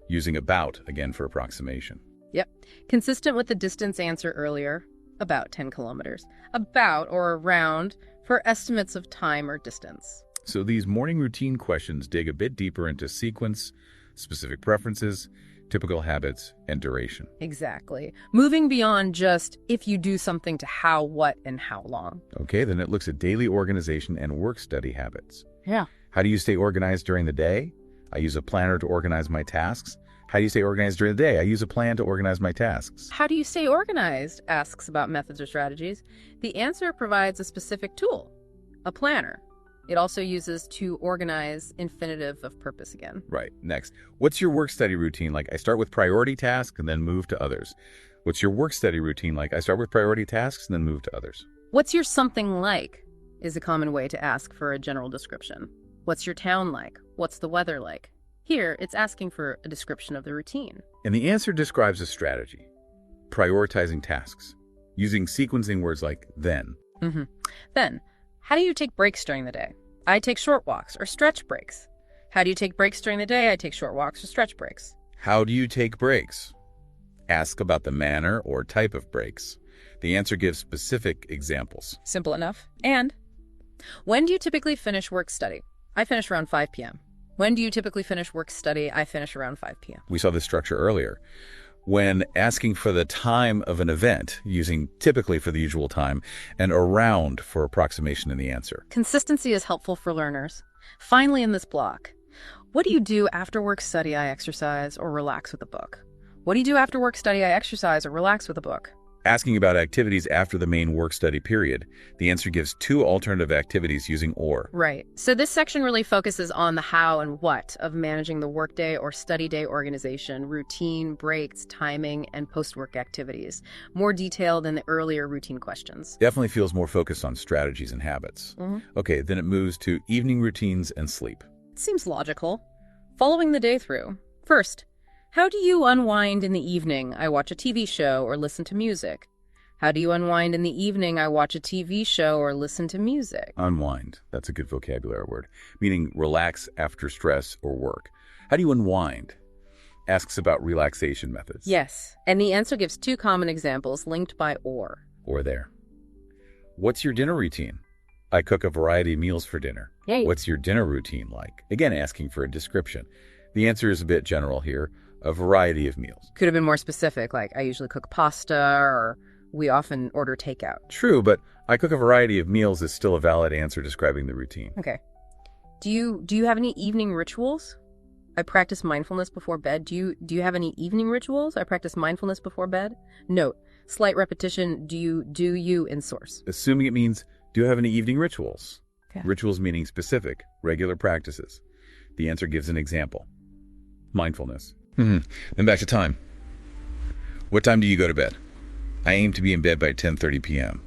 using about, again, for approximation. Yep. Consistent with the distance answer earlier, about 10 kilometers. About or around for estimates of time or distance. So these morning routine questions dig a bit deeper into sequence, specific preferences, typical habits, and duration. Exactly. Moving beyond just if you do something to how, what, and how long. Okay, then it looks at daily organization and work-study habits. Yeah. How do you stay organized during the day? I use a planner to organize my tasks. How do you stay organized during the day? I use a plan to organize my tasks. How do you stay organized? Asks about methods or strategies. The answer provides a specific tool, a planner. It also uses to organize infinitive of purpose again. Right. Next. What's your work-study routine like? I start with priority tasks and then move to others. What's your work-study routine like? I start with priority tasks and then move to others. What's your something like is a common way to ask for a general description. What's your town like? What's the weather like? Here, it's asking for a description of the routine. And the answer describes a strategy, prioritizing tasks, using sequencing words like then. Then, how do you take breaks during the day? I take short walks or stretch breaks. How do you take breaks during the day? I take short walks or stretch breaks. How do you take breaks? Ask about the manner or type of breaks. The answer gives specific examples. Simple enough. And, when do you typically finish work study? I finish around 5 p.m. When do you typically finish work study? I finish around 5 p.m. We saw this structure earlier. When asking for the time of an event, using typically for the usual time, and around for approximation in the answer. Consistency is helpful for learners. Finally, in this block, what do you do after work study? I exercise or relax with a book. What do you do after work study? I exercise or relax with a book. Asking about activities after the main work-study period, the answer gives two alternative activities using or. Right. So this section really focuses on the how and what of managing the workday or study day organization, routine, breaks, timing, and post-work activities. More detailed than the earlier routine questions. Definitely feels more focused on strategies and habits. Okay, then it moves to evening routines and sleep. It seems logical. Following the day through. First, how do you unwind in the evening? I watch a TV show or listen to music. How do you unwind in the evening? I watch a TV show or listen to music. Unwind. That's a good vocabulary word, meaning relax after stress or work. How do you unwind? Asks about relaxation methods. Yes, and the answer gives two common examples linked by or. Or there. What's your dinner routine? I cook a variety of meals for dinner. Yay. What's your dinner routine like? Again, asking for a description. The answer is a bit general here. A variety of meals. Could have been more specific, like I usually cook pasta or we often order takeout. True, but I cook a variety of meals is still a valid answer describing the routine. Okay. Do you have any evening rituals? I practice mindfulness before bed. Do you have any evening rituals? I practice mindfulness before bed. Note, slight repetition, do you in source. Assuming it means, do you have any evening rituals? Okay. Rituals meaning specific, regular practices. The answer gives an example. Mindfulness. Then back to time. What time do you go to bed? I aim to be in bed by 10:30 p.m.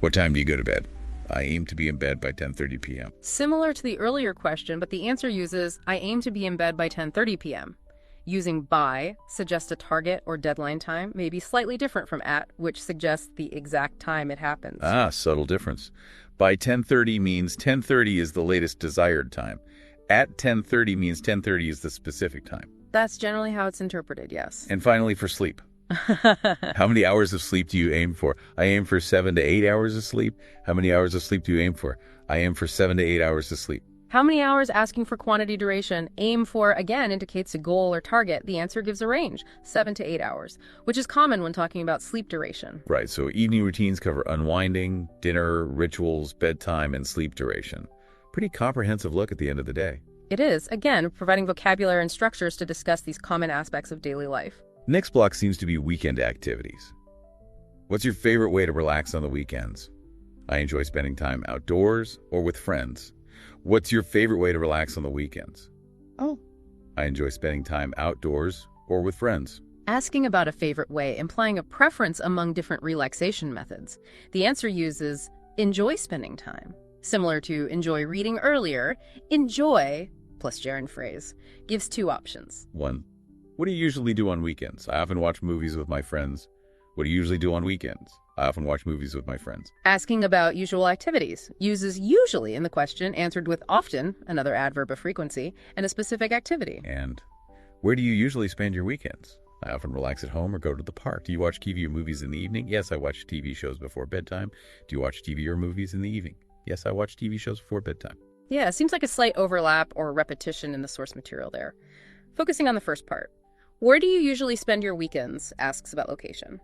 What time do you go to bed? I aim to be in bed by 10:30 p.m. Similar to the earlier question, but the answer uses, I aim to be in bed by 10:30 p.m. Using by suggests a target or deadline time, may be slightly different from at, which suggests the exact time it happens. Ah, subtle difference. By 10:30 means 10:30 is the latest desired time. At 10:30 means 10:30 is the specific time. That's generally how it's interpreted, yes. And finally, for sleep. How many hours of sleep do you aim for? I aim for 7 to 8 hours of sleep. How many hours of sleep do you aim for? I aim for 7 to 8 hours of sleep. How many hours? Asking for quantity. Duration. Aim for, again, indicates a goal or target. The answer gives a range, 7 to 8 hours, which is common when talking about sleep duration. Right, so evening routines cover unwinding, dinner, rituals, bedtime, and sleep duration. Pretty comprehensive look at the end of the day. It is, again, providing vocabulary and structures to discuss these common aspects of daily life. Next block seems to be weekend activities. What's your favorite way to relax on the weekends? I enjoy spending time outdoors or with friends. What's your favorite way to relax on the weekends? Oh. I enjoy spending time outdoors or with friends. Asking about a favorite way, implying a preference among different relaxation methods. The answer uses enjoy spending time. Similar to enjoy reading earlier, enjoy plus gerund phrase gives 2 options. 1. What do you usually do on weekends? I often watch movies with my friends. What do you usually do on weekends? I often watch movies with my friends. Asking about usual activities uses usually in the question, answered with often, another adverb of frequency, and a specific activity. And where do you usually spend your weekends? I often relax at home or go to the park. Do you watch TV or movies in the evening? Yes, I watch TV shows before bedtime. Do you watch TV or movies in the evening? Yes, I watch TV shows before bedtime. Yeah, it seems like a slight overlap or repetition in the source material there. Focusing on the first part. Where do you usually spend your weekends? Asks about location.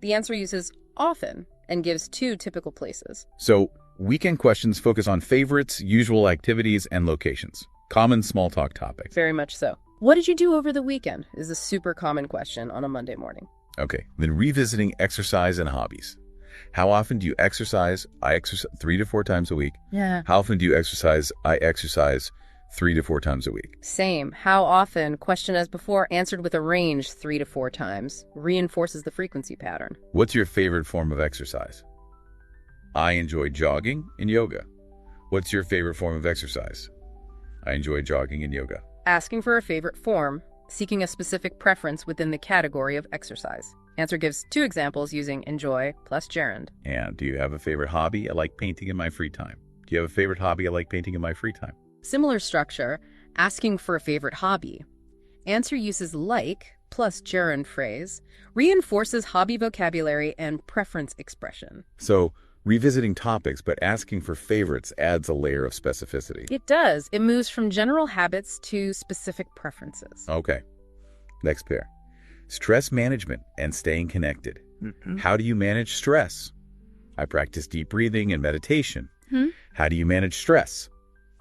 The answer uses often and gives 2 typical places. So, weekend questions focus on favorites, usual activities, and locations. Common small talk topics. Very much so. What did you do over the weekend? Is a super common question on a Monday morning. Okay, then revisiting exercise and hobbies. How often do you exercise? I exercise 3 to 4 times a week. Yeah. How often do you exercise? I exercise 3 to 4 times a week. Same. How often? Question as before, answered with a range 3 to 4 times. Reinforces the frequency pattern. What's your favorite form of exercise? I enjoy jogging and yoga. What's your favorite form of exercise? I enjoy jogging and yoga. Asking for a favorite form, seeking a specific preference within the category of exercise. Answer gives 2 examples using enjoy plus gerund. And do you have a favorite hobby? I like painting in my free time. Do you have a favorite hobby? I like painting in my free time. Similar structure, asking for a favorite hobby. Answer uses like plus gerund phrase, reinforces hobby vocabulary and preference expression. So, revisiting topics but asking for favorites adds a layer of specificity. It does. It moves from general habits to specific preferences. Okay. Next pair. Stress management and staying connected. How do you manage stress? I practice deep breathing and meditation. How do you manage stress?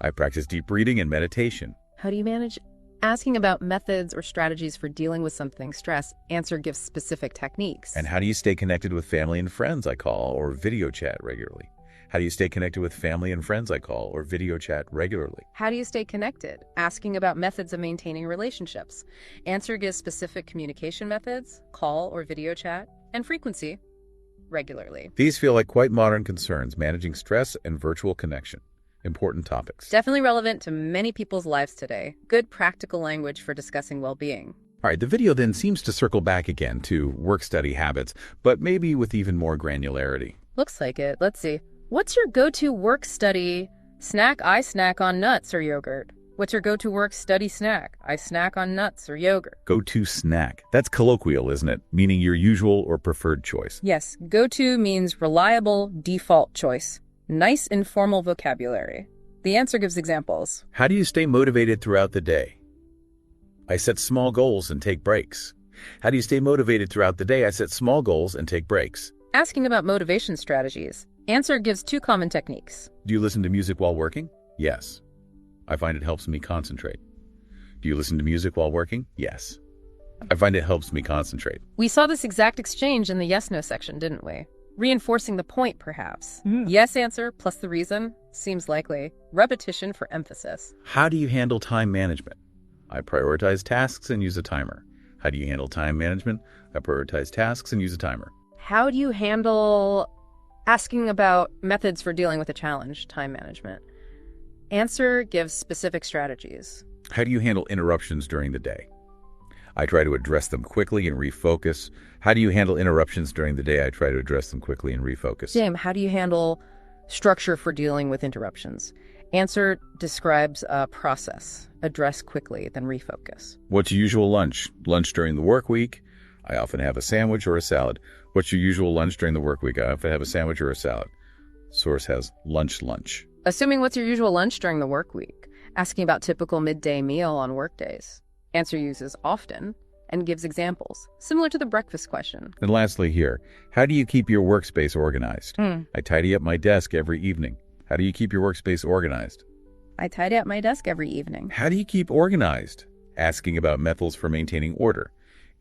I practice deep breathing and meditation. How do you manage? Asking about methods or strategies for dealing with something stress, answer gives specific techniques. And how do you stay connected with family and friends I call or video chat regularly? How do you stay connected with family and friends I call or video chat regularly? How do you stay connected? Asking about methods of maintaining relationships. Answer gives specific communication methods, call or video chat, and frequency, regularly. These feel like quite modern concerns, managing stress and virtual connection. Important topics. Definitely relevant to many people's lives today. Good practical language for discussing well-being. All right, the video then seems to circle back again to work-study habits, but maybe with even more granularity. Looks like it. Let's see. What's your go-to work-study snack? I snack on nuts or yogurt. What's your go-to work-study snack? I snack on nuts or yogurt. Go-to snack. That's colloquial, isn't it? Meaning your usual or preferred choice. Yes, go-to means reliable default choice. Nice informal vocabulary. The answer gives examples. How do you stay motivated throughout the day? I set small goals and take breaks. How do you stay motivated throughout the day? I set small goals and take breaks. Asking about motivation strategies. Answer gives 2 common techniques. Do you listen to music while working? Yes. I find it helps me concentrate. Do you listen to music while working? Yes. I find it helps me concentrate. We saw this exact exchange in the yes-no section, didn't we? Reinforcing the point, perhaps. Yes answer plus the reason seems likely. Repetition for emphasis. How do you handle time management? I prioritize tasks and use a timer. How do you handle time management? I prioritize tasks and use a timer. How do you handle asking about methods for dealing with a challenge, time management? Answer gives specific strategies. How do you handle interruptions during the day? I try to address them quickly and refocus. How do you handle interruptions during the day? I try to address them quickly and refocus. Same. How do you handle structure for dealing with interruptions? Answer describes a process. Address quickly, then refocus. What's your usual lunch? Lunch during the work week? I often have a sandwich or a salad. What's your usual lunch during the work week? I often have a sandwich or a salad. Source has lunch. Assuming what's your usual lunch during the work week. asking about typical midday meal on workdays. Answer uses often and gives examples, similar to the breakfast question. And lastly here, how do you keep your workspace organized? Hmm. I tidy up my desk every evening. How do you keep your workspace organized? I tidy up my desk every evening. How do you keep organized? Asking about methods for maintaining order.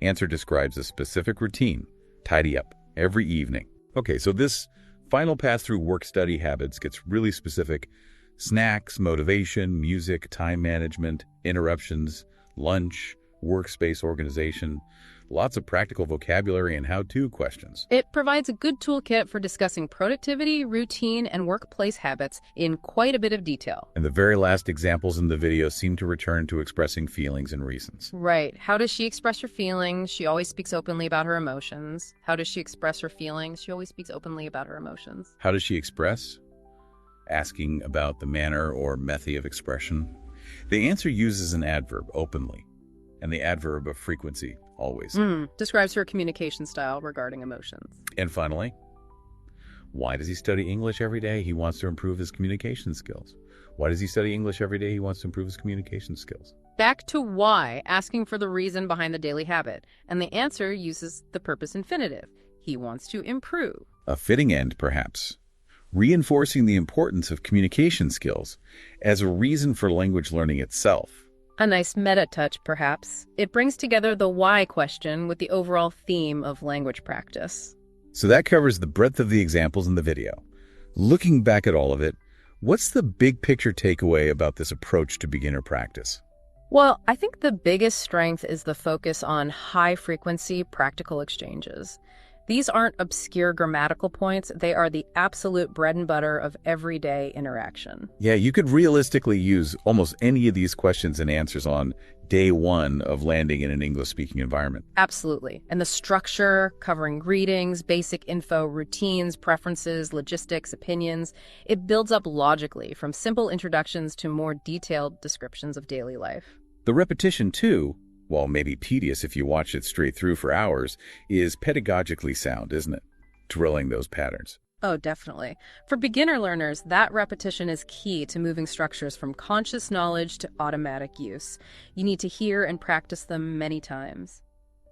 Answer describes a specific routine. Tidy up every evening. Okay, so this final pass through work-study habits gets really specific. Snacks, motivation, music, time management, interruptions, lunch, workspace organization, lots of practical vocabulary and how-to questions. It provides a good toolkit for discussing productivity, routine, and workplace habits in quite a bit of detail. And the very last examples in the video seem to return to expressing feelings and reasons. Right. How does she express her feelings? She always speaks openly about her emotions. How does she express her feelings? She always speaks openly about her emotions. How does she express? Asking about the manner or method of expression. The answer uses an adverb, openly, and the adverb of frequency, always. Describes her communication style regarding emotions. And finally, why does he study English every day? He wants to improve his communication skills. Why does he study English every day? He wants to improve his communication skills. Back to why, asking for the reason behind the daily habit. And the answer uses the purpose infinitive. He wants to improve. A fitting end, perhaps. Reinforcing the importance of communication skills as a reason for language learning itself. A nice meta touch, perhaps. It brings together the why question with the overall theme of language practice. So that covers the breadth of the examples in the video. Looking back at all of it, what's the big picture takeaway about this approach to beginner practice? Well, I think the biggest strength is the focus on high-frequency practical exchanges. These aren't obscure grammatical points. They are the absolute bread and butter of everyday interaction. Yeah, you could realistically use almost any of these questions and answers on day one of landing in an English-speaking environment. Absolutely. And the structure, covering greetings, basic info, routines, preferences, logistics, opinions, it builds up logically from simple introductions to more detailed descriptions of daily life. The repetition, too, while maybe tedious if you watch it straight through for hours, is pedagogically sound, isn't it? Drilling those patterns. Oh, definitely. For beginner learners, that repetition is key to moving structures from conscious knowledge to automatic use. You need to hear and practice them many times.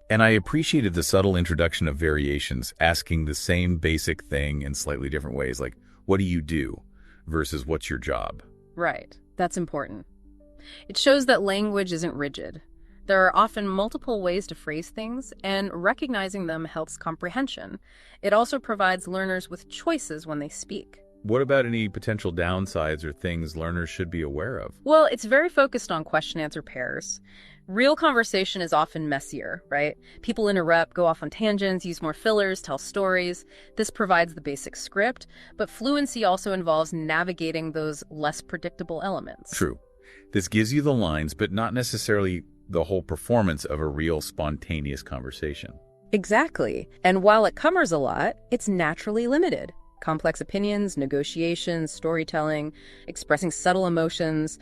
And I appreciated the subtle introduction of variations, asking the same basic thing in slightly different ways, like, what do you do versus what's your job? Right. That's important. It shows that language isn't rigid. There are often multiple ways to phrase things, and recognizing them helps comprehension. It also provides learners with choices when they speak. What about any potential downsides or things learners should be aware of? Well, it's very focused on question-answer pairs. Real conversation is often messier, right? People interrupt, go off on tangents, use more fillers, tell stories. This provides the basic script, but fluency also involves navigating those less predictable elements. True. This gives you the lines, but not necessarily the whole performance of a real spontaneous conversation. Exactly. And while it covers a lot, it's naturally limited. Complex opinions, negotiations, storytelling, expressing subtle emotions,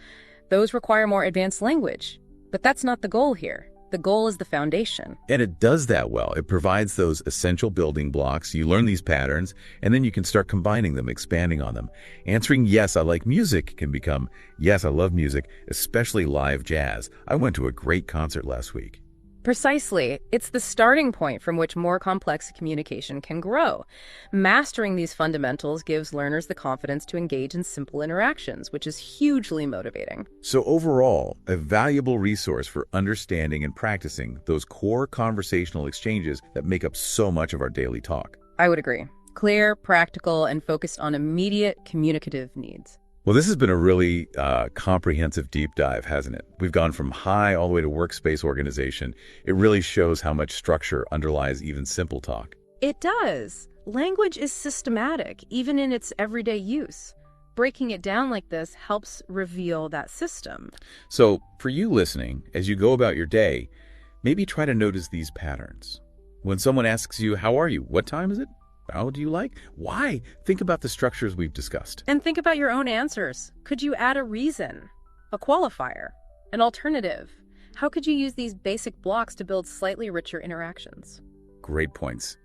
those require more advanced language. But that's not the goal here. The goal is the foundation. And it does that well. It provides those essential building blocks. You learn these patterns, and then you can start combining them, expanding on them. Answering, yes, I like music can become, yes, I love music, especially live jazz. I went to a great concert last week. Precisely. It's the starting point from which more complex communication can grow. Mastering these fundamentals gives learners the confidence to engage in simple interactions, which is hugely motivating. So overall, a valuable resource for understanding and practicing those core conversational exchanges that make up so much of our daily talk. I would agree. Clear, practical, and focused on immediate communicative needs. Well, this has been a really comprehensive deep dive, hasn't it? We've gone from high all the way to workspace organization. It really shows how much structure underlies even simple talk. It does. Language is systematic, even in its everyday use. Breaking it down like this helps reveal that system. So, for you listening, as you go about your day, maybe try to notice these patterns. When someone asks you, how are you? What time is it? How do you like? Why? Think about the structures we've discussed. And think about your own answers. Could you add a reason, a qualifier, an alternative? How could you use these basic blocks to build slightly richer interactions? Great points.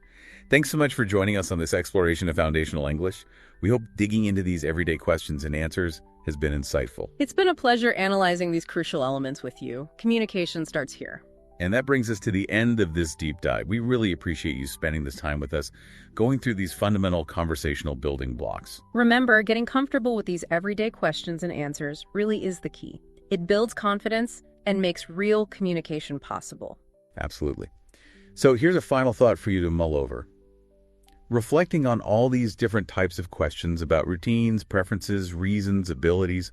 Thanks so much for joining us on this exploration of foundational English. We hope digging into these everyday questions and answers has been insightful. It's been a pleasure analyzing these crucial elements with you. Communication starts here. And that brings us to the end of this deep dive. We really appreciate you spending this time with us, going through these fundamental conversational building blocks. Remember, getting comfortable with these everyday questions and answers really is the key. It builds confidence and makes real communication possible. Absolutely. So here's a final thought for you to mull over. Reflecting on all these different types of questions about routines, preferences, reasons, abilities,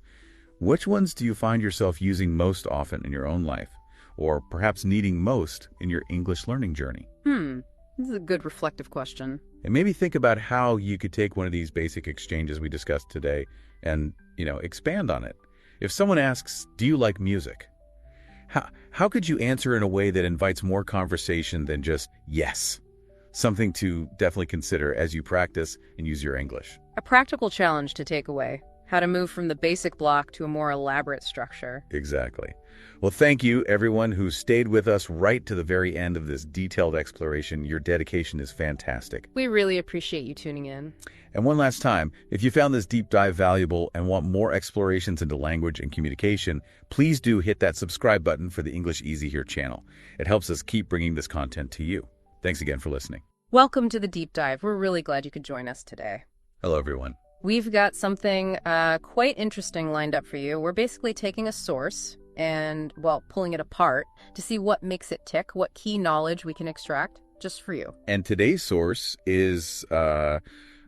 which ones do you find yourself using most often in your own life, or perhaps needing most in your English learning journey? This is a good reflective question. And maybe think about how you could take one of these basic exchanges we discussed today and, expand on it. If someone asks, do you like music? How could you answer in a way that invites more conversation than just yes? Something to definitely consider as you practice and use your English. A practical challenge to take away. How to move from the basic block to a more elaborate structure. Exactly. Well, thank you, everyone who stayed with us right to the very end of this detailed exploration. Your dedication is fantastic. We really appreciate you tuning in. And one last time, if you found this deep dive valuable and want more explorations into language and communication, please do hit that subscribe button for the English Easy Here channel. It helps us keep bringing this content to you. Thanks again for listening. Welcome to the deep dive. We're really glad you could join us today. Hello, everyone. We've got something quite interesting lined up for you. We're basically taking a source and, pulling it apart to see what makes it tick, what key knowledge we can extract just for you. And today's source is a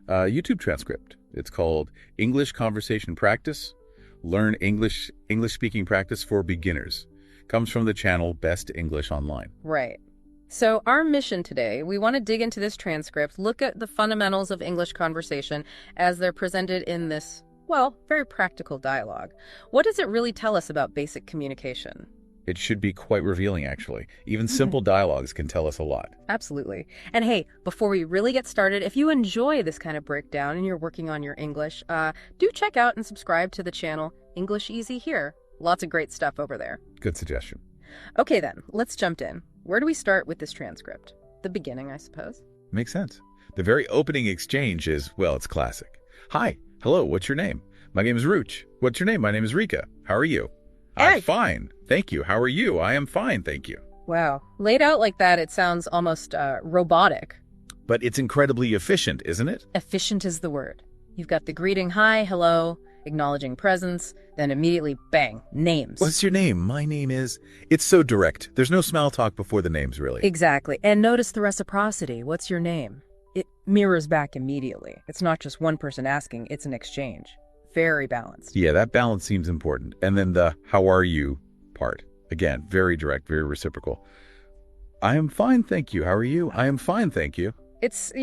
YouTube transcript. It's called English Conversation Practice, Learn English Speaking Practice for Beginners. Comes from the channel Best English Online. Right. So our mission today, we want to dig into this transcript, look at the fundamentals of English conversation as they're presented in this, very practical dialogue. What does it really tell us about basic communication? It should be quite revealing, actually. Even simple dialogues can tell us a lot. Absolutely. And hey, before we really get started, if you enjoy this kind of breakdown and you're working on your English, do check out and subscribe to the channel English Easy Here. Lots of great stuff over there. Good suggestion. Okay then, let's jump in. Where do we start with this transcript? The beginning, I suppose. Makes sense. The very opening exchange is, it's classic. Hi, hello, what's your name? My name is Ruch. What's your name? My name is Rika. How are you? Hey. I'm fine. Thank you. How are you? I am fine. Thank you. Wow. Laid out like that, it sounds almost robotic. But it's incredibly efficient, isn't it? Efficient is the word. You've got the greeting, hi, hello, acknowledging presence, then immediately, bang, names. What's your name? My name is... It's so direct. There's no small talk before the names, really. Exactly. And notice the reciprocity. What's your name? It mirrors back immediately. It's not just one person asking, it's an exchange. Very balanced. Yeah, that balance seems important. And then the how are you part. Again, very direct, very reciprocal. I am fine, thank you. How are you? I am fine, thank you. It's,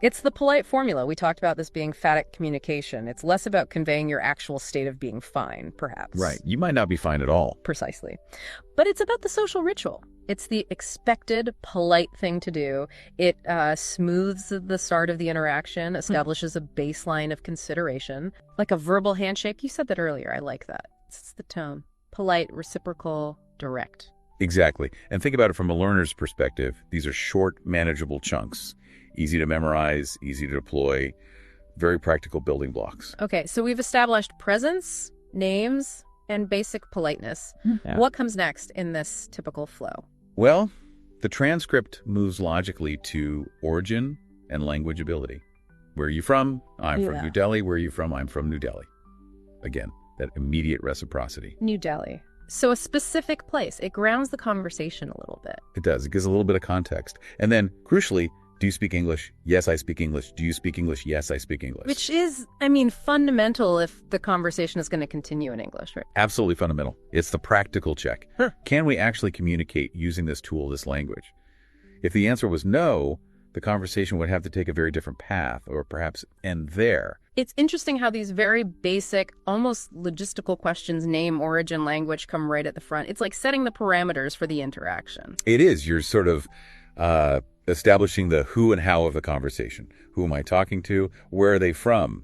it's the polite formula. We talked about this being phatic communication. It's less about conveying your actual state of being fine, perhaps. Right. You might not be fine at all. Precisely. But it's about the social ritual. It's the expected, polite thing to do. It smooths the start of the interaction, establishes a baseline of consideration. Like a verbal handshake. You said that earlier. I like that. It's the tone. Polite, reciprocal, direct. Exactly. And think about it from a learner's perspective. These are short, manageable chunks. Easy to memorize, easy to deploy, very practical building blocks. Okay, so we've established presence, names, and basic politeness. Yeah. What comes next in this typical flow? Well, the transcript moves logically to origin and language ability. Where are you from? I'm from New Delhi. Where are you from? I'm from New Delhi. Again, that immediate reciprocity. New Delhi. So a specific place. It grounds the conversation a little bit. It does. It gives a little bit of context. And then, crucially, do you speak English? Yes, I speak English. Do you speak English? Yes, I speak English. Which is, fundamental if the conversation is going to continue in English, right? Absolutely fundamental. It's the practical check. Can we actually communicate using this tool, this language? If the answer was no, the conversation would have to take a very different path or perhaps end there. It's interesting how these very basic, almost logistical questions, name, origin, language, come right at the front. It's like setting the parameters for the interaction. It is. You're sort of establishing the who and how of the conversation. Who am I talking to? Where are they from?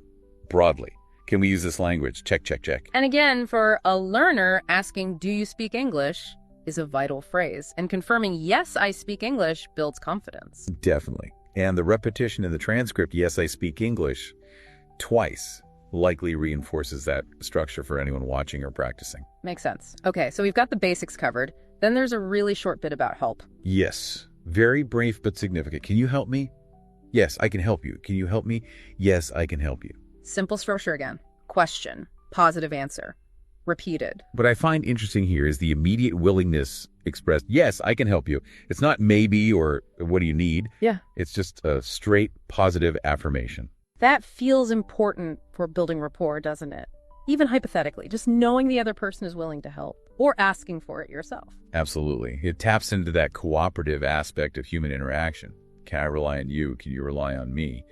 Broadly. Can we use this language? Check, check, check. And again, for a learner, asking, do you speak English, is a vital phrase. And confirming, yes, I speak English, builds confidence. Definitely. And the repetition in the transcript, yes, I speak English, twice, likely reinforces that structure for anyone watching or practicing. Makes sense. Okay, so we've got the basics covered. Then there's a really short bit about help. Yes. Very brief but significant. Can you help me? Yes, I can help you. Can you help me? Yes, I can help you. Simple structure again. Question. Positive answer. Repeated. What I find interesting here is the immediate willingness expressed. Yes, I can help you. It's not maybe or what do you need? Yeah. It's just a straight positive affirmation. That feels important for building rapport, doesn't it? Even hypothetically, just knowing the other person is willing to help or asking for it yourself. Absolutely. It taps into that cooperative aspect of human interaction. Can I rely on you? Can you rely on me?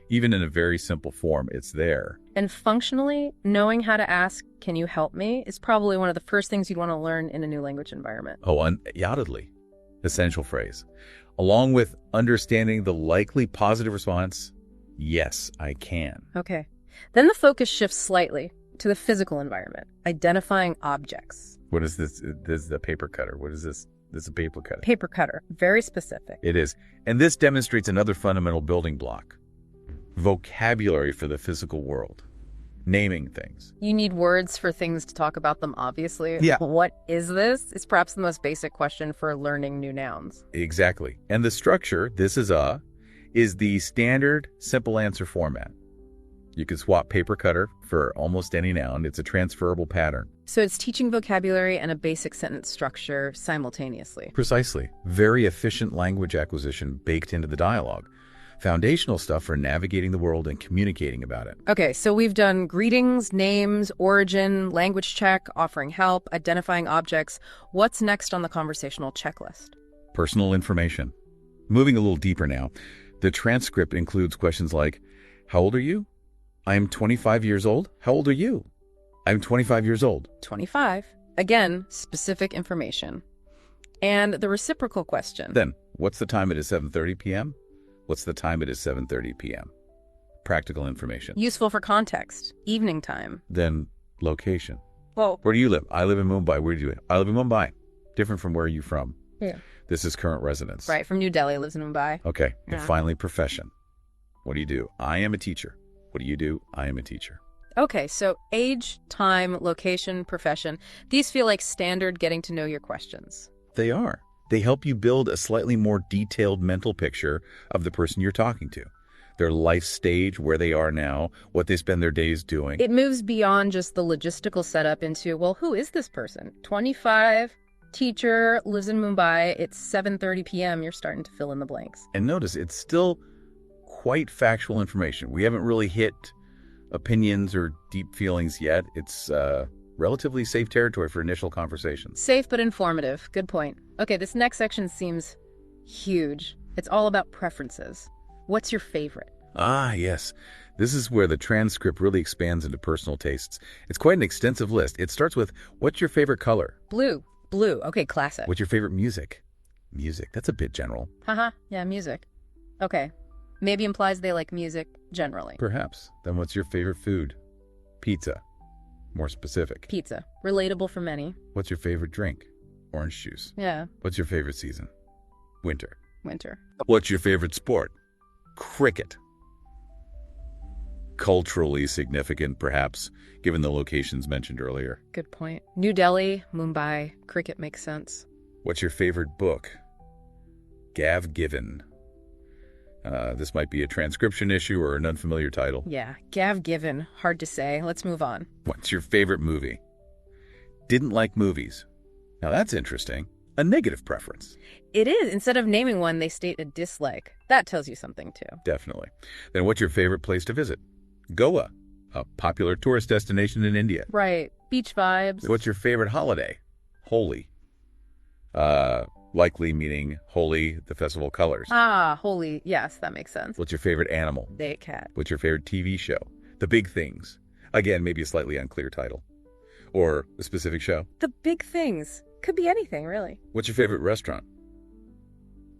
Even in a very simple form, it's there. And functionally, knowing how to ask, can you help me, is probably one of the first things you'd want to learn in a new language environment. Oh, undoubtedly. Essential phrase. Along with understanding the likely positive response, yes, I can. Okay. Then the focus shifts slightly to the physical environment, identifying objects. What is this? This is the paper cutter. What is this? This is a paper cutter. Paper cutter. Very specific. It is. And this demonstrates another fundamental building block. Vocabulary for the physical world. Naming things. You need words for things to talk about them, obviously. Yeah. What is this? Is perhaps the most basic question for learning new nouns. Exactly. And the structure, this is the standard simple answer format. You can swap paper cutter for almost any noun. It's a transferable pattern. So it's teaching vocabulary and a basic sentence structure simultaneously. Precisely. Very efficient language acquisition baked into the dialogue. Foundational stuff for navigating the world and communicating about it. Okay, so we've done greetings, names, origin, language check, offering help, identifying objects. What's next on the conversational checklist? Personal information. Moving a little deeper now, the transcript includes questions like, how old are you? I'm 25 years old. How old are you? I'm 25 years old. 25. Again, specific information. And the reciprocal question. Then, what's the time it is 7:30 p.m.? What's the time it is 7:30 p.m.? Practical information. Useful for context. Evening time. Then, location. Whoa. Where do you live? I live in Mumbai. Where do you live? I live in Mumbai. Different from where are you from? Yeah. This is current residence. Right, from New Delhi, lives in Mumbai. Okay. Yeah. And finally, profession. What do you do? I am a teacher. What do you do? I am a teacher. Okay, so age, time, location, profession. These feel like standard getting to know your questions. They are. They help you build a slightly more detailed mental picture of the person you're talking to. Their life stage, where they are now, what they spend their days doing. It moves beyond just the logistical setup into, well, who is this person? 25, teacher, lives in Mumbai, it's 7:30 p.m., you're starting to fill in the blanks. And notice, it's still quite factual information. We haven't really hit opinions or deep feelings yet. It's relatively safe territory for initial conversations. Safe but informative. Good point. Okay, this next section seems huge. It's all about preferences. What's your favorite? Ah, yes. This is where the transcript really expands into personal tastes. It's quite an extensive list. It starts with, what's your favorite color? Blue. Blue. Okay, classic. What's your favorite music? Music. That's a bit general. Haha, yeah, music. Okay. Maybe implies they like music generally. Perhaps. Then what's your favorite food? Pizza. More specific. Pizza. Relatable for many. What's your favorite drink? Orange juice. Yeah. What's your favorite season? Winter. Winter. What's your favorite sport? Cricket. Culturally significant, perhaps, given the locations mentioned earlier. Good point. New Delhi, Mumbai, cricket makes sense. What's your favorite book? Gav Given. This might be a transcription issue or an unfamiliar title. Yeah, Gav Given. Hard to say. Let's move on. What's your favorite movie? Didn't like movies. Now that's interesting. A negative preference. It is. Instead of naming one, they state a dislike. That tells you something, too. Definitely. Then what's your favorite place to visit? Goa, a popular tourist destination in India. Right. Beach vibes. What's your favorite holiday? Holi. Likely meaning Holi, the festival of colors. Ah, holy. Yes, that makes sense. What's your favorite animal? They cat. What's your favorite TV show? The Big Things. Again, maybe a slightly unclear title. Or a specific show. The Big Things. Could be anything, really. What's your favorite restaurant?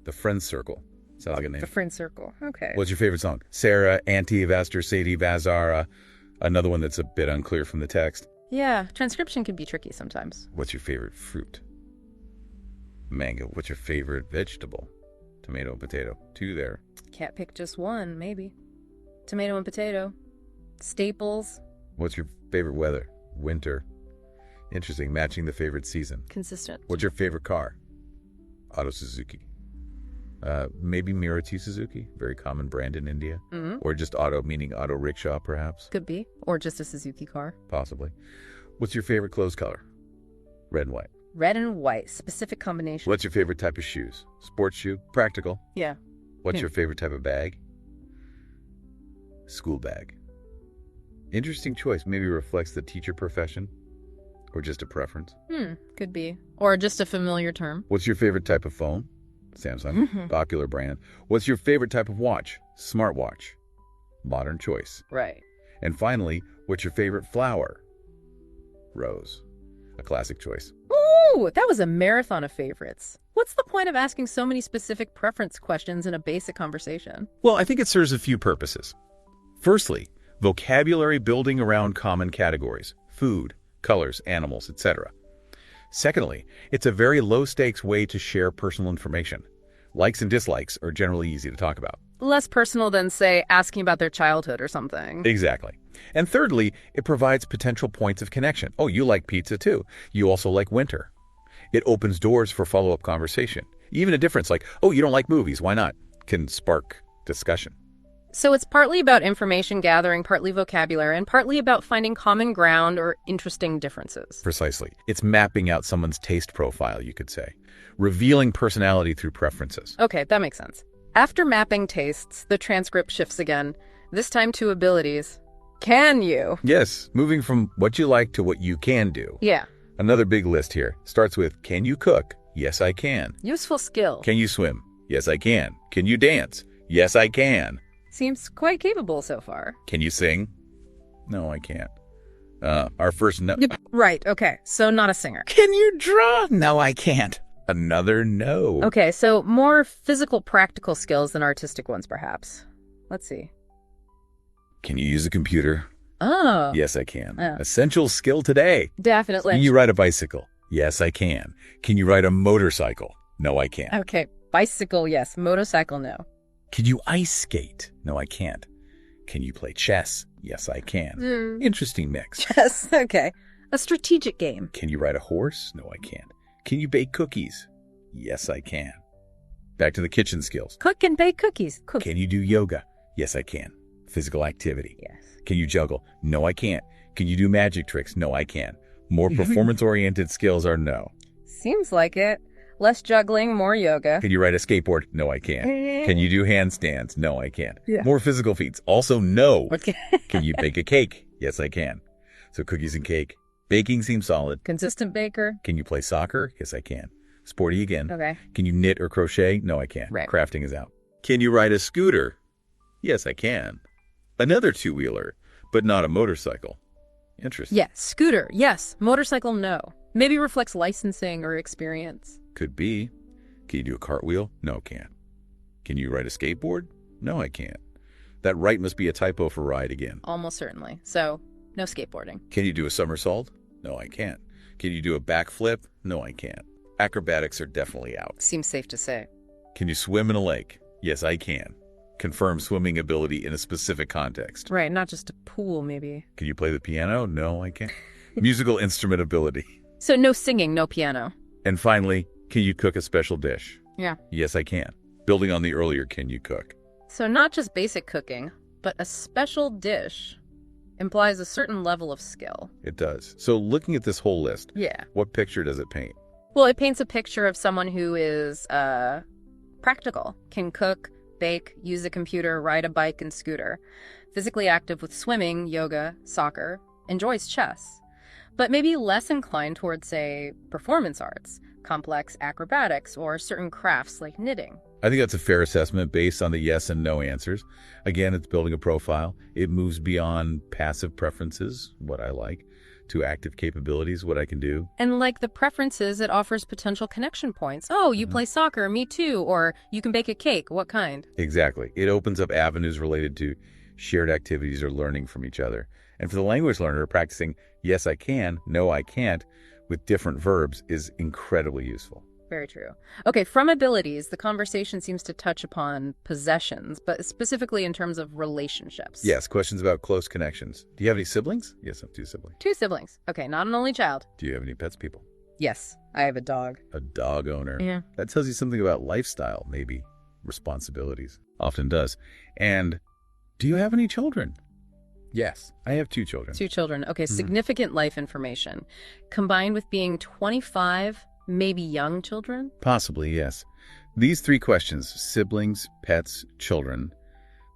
The Friends Circle. Sounds like a name. The Friend Circle. Okay. What's your favorite song? Sarah, Auntie, Vaster, Sadie, Vazara. Another one that's a bit unclear from the text. Yeah, transcription can be tricky sometimes. What's your favorite fruit? Mango. What's your favorite vegetable? Tomato and potato. Two there. Can't pick just one, maybe. Tomato and potato. Staples. What's your favorite weather? Winter. Interesting, matching the favorite season. Consistent. What's your favorite car? Auto Suzuki. Maybe Maruti Suzuki, very common brand in India. Or just auto, meaning auto rickshaw, perhaps. Could be. Or just a Suzuki car. Possibly. What's your favorite clothes color? Red and white. Red and white. Specific combination. What's your favorite type of shoes? Sports shoe? Practical. Yeah. What's your favorite type of bag? School bag. Interesting choice. Maybe reflects the teacher profession or just a preference. Could be. Or just a familiar term. What's your favorite type of phone? Samsung. Popular brand. What's your favorite type of watch? Smartwatch. Modern choice. Right. And finally, what's your favorite flower? Rose. A classic choice. Ooh, that was a marathon of favorites. What's the point of asking so many specific preference questions in a basic conversation? Well, I think it serves a few purposes. Firstly, vocabulary building around common categories, food, colors, animals, etc. Secondly, it's a very low-stakes way to share personal information. Likes and dislikes are generally easy to talk about. Less personal than, say, asking about their childhood or something. Exactly. And thirdly, it provides potential points of connection. Oh, you like pizza too. You also like winter. It opens doors for follow-up conversation. Even a difference like, oh, you don't like movies, why not? Can spark discussion. So it's partly about information gathering, partly vocabulary, and partly about finding common ground or interesting differences. Precisely. It's mapping out someone's taste profile, you could say. Revealing personality through preferences. Okay, that makes sense. After mapping tastes, the transcript shifts again, this time to abilities. Can you? Yes, moving from what you like to what you can do. Yeah. Another big list here starts with, can you cook? Yes, I can. Useful skill. Can you swim? Yes, I can. Can you dance? Yes, I can. Seems quite capable so far. Can you sing? No, I can't. Our first no. Right, okay, so not a singer. Can you draw? No, I can't. Another no. Okay, so more physical, practical skills than artistic ones, perhaps. Let's see. Can you use a computer? Oh. Yes, I can. Oh. Essential skill today. Definitely. Can you ride a bicycle? Yes, I can. Can you ride a motorcycle? No, I can't. Okay, bicycle, yes. Motorcycle, no. Can you ice skate? No, I can't. Can you play chess? Yes, I can. Interesting mix. Yes, okay. A strategic game. Can you ride a horse? No, I can't. Can you bake cookies? Yes, I can. Back to the kitchen skills. Cook and bake cookies. Cook. Can you do yoga? Yes, I can. Physical activity. Yes. Can you juggle? No, I can't. Can you do magic tricks? No, I can. More performance-oriented skills are no. Seems like it. Less juggling, more yoga. Can you ride a skateboard? No, I can't. Can you do handstands? No, I can't. Yeah. More physical feats? Also no. Okay. Can you bake a cake? Yes, I can. So cookies and cake. Baking seems solid. Consistent baker. Can you play soccer? Yes, I can. Sporty again. Okay. Can you knit or crochet? No, I can't. Right. Crafting is out. Can you ride a scooter? Yes, I can. Another two-wheeler, but not a motorcycle. Interesting. Yes. Scooter, yes. Motorcycle, no. Maybe reflects licensing or experience. Could be. Can you do a cartwheel? No, can't. Can you ride a skateboard? No, I can't. That right must be a typo for ride again. Almost certainly. So, no skateboarding. Can you do a somersault? No, I can't. Can you do a backflip? No, I can't. Acrobatics are definitely out. Seems safe to say. Can you swim in a lake? Yes, I can. Confirm swimming ability in a specific context. Right, not just a pool, maybe. Can you play the piano? No, I can't. Musical instrument ability. So no singing, no piano. And finally, can you cook a special dish? Yeah. Yes, I can. Building on the earlier can you cook. So not just basic cooking, but a special dish implies a certain level of skill. It does. So looking at this whole list, Yeah. what picture does it paint? Well, it paints a picture of someone who is practical, can cook, bake, use a computer, ride a bike and scooter, physically active with swimming, yoga, soccer, enjoys chess, but maybe less inclined towards, say, performance arts, complex acrobatics, or certain crafts like knitting. I think that's a fair assessment based on the yes and no answers. Again, it's building a profile. It moves beyond passive preferences, what I like, to active capabilities, what I can do. And like the preferences, it offers potential connection points. Oh, you play soccer, me too. Or you can bake a cake, what kind? Exactly. It opens up avenues related to shared activities or learning from each other. And for the language learner, practicing yes, I can, no, I can't with different verbs is incredibly useful. Very true. Okay, from abilities, the conversation seems to touch upon possessions, but specifically in terms of relationships. Yes, questions about close connections. Do you have any siblings? Yes, I have 2 siblings. 2 siblings. Okay, not an only child. Do you have any pets, people? Yes, I have a dog. A dog owner. Yeah. That tells you something about lifestyle, maybe. Responsibilities. Often does. And do you have any children? Yes, I have 2 children. 2 children. Okay, significant life information. Combined with being 25, maybe young children? Possibly, yes. These 3 questions, siblings, pets, children,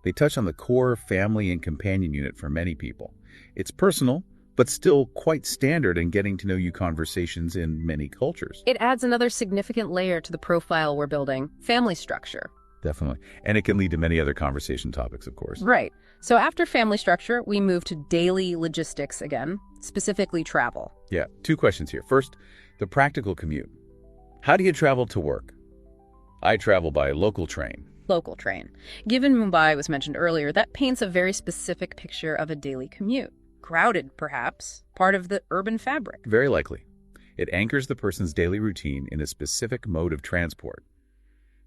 they touch on the core family and companion unit for many people. It's personal, but still quite standard in getting to know you conversations in many cultures. It adds another significant layer to the profile we're building, family structure. Definitely. And it can lead to many other conversation topics, of course. Right. So after family structure, we move to daily logistics again, specifically travel. Yeah, 2 questions here. First, the practical commute. How do you travel to work? I travel by local train. Local train. Given Mumbai was mentioned earlier, that paints a very specific picture of a daily commute. Crowded, perhaps, part of the urban fabric. Very likely. It anchors the person's daily routine in a specific mode of transport.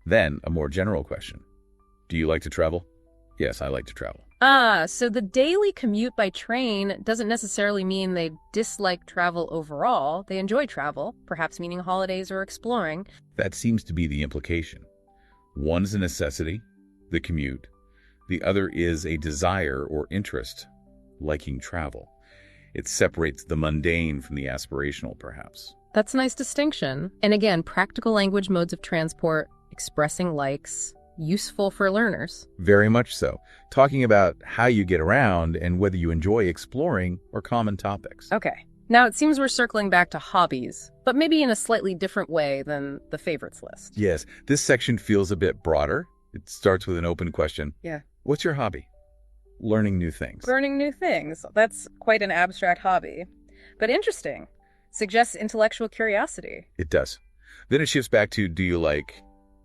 Then, a more general question. Do you like to travel? Yes, I like to travel. So the daily commute by train doesn't necessarily mean they dislike travel overall. They enjoy travel, perhaps meaning holidays or exploring. That seems to be the implication. One is a necessity, the commute. The other is a desire or interest, liking travel. It separates the mundane from the aspirational, perhaps. That's a nice distinction. And again, practical language modes of transport, expressing likes, useful for learners. Very much so. Talking about how you get around and whether you enjoy exploring or common topics. Okay. Now it seems we're circling back to hobbies, but maybe in a slightly different way than the favorites list. Yes, this section feels a bit broader. It starts with an open question. Yeah. What's your hobby? Learning new things. Learning new things. That's quite an abstract hobby, but interesting. Suggests intellectual curiosity. It does. Then it shifts back to, do you like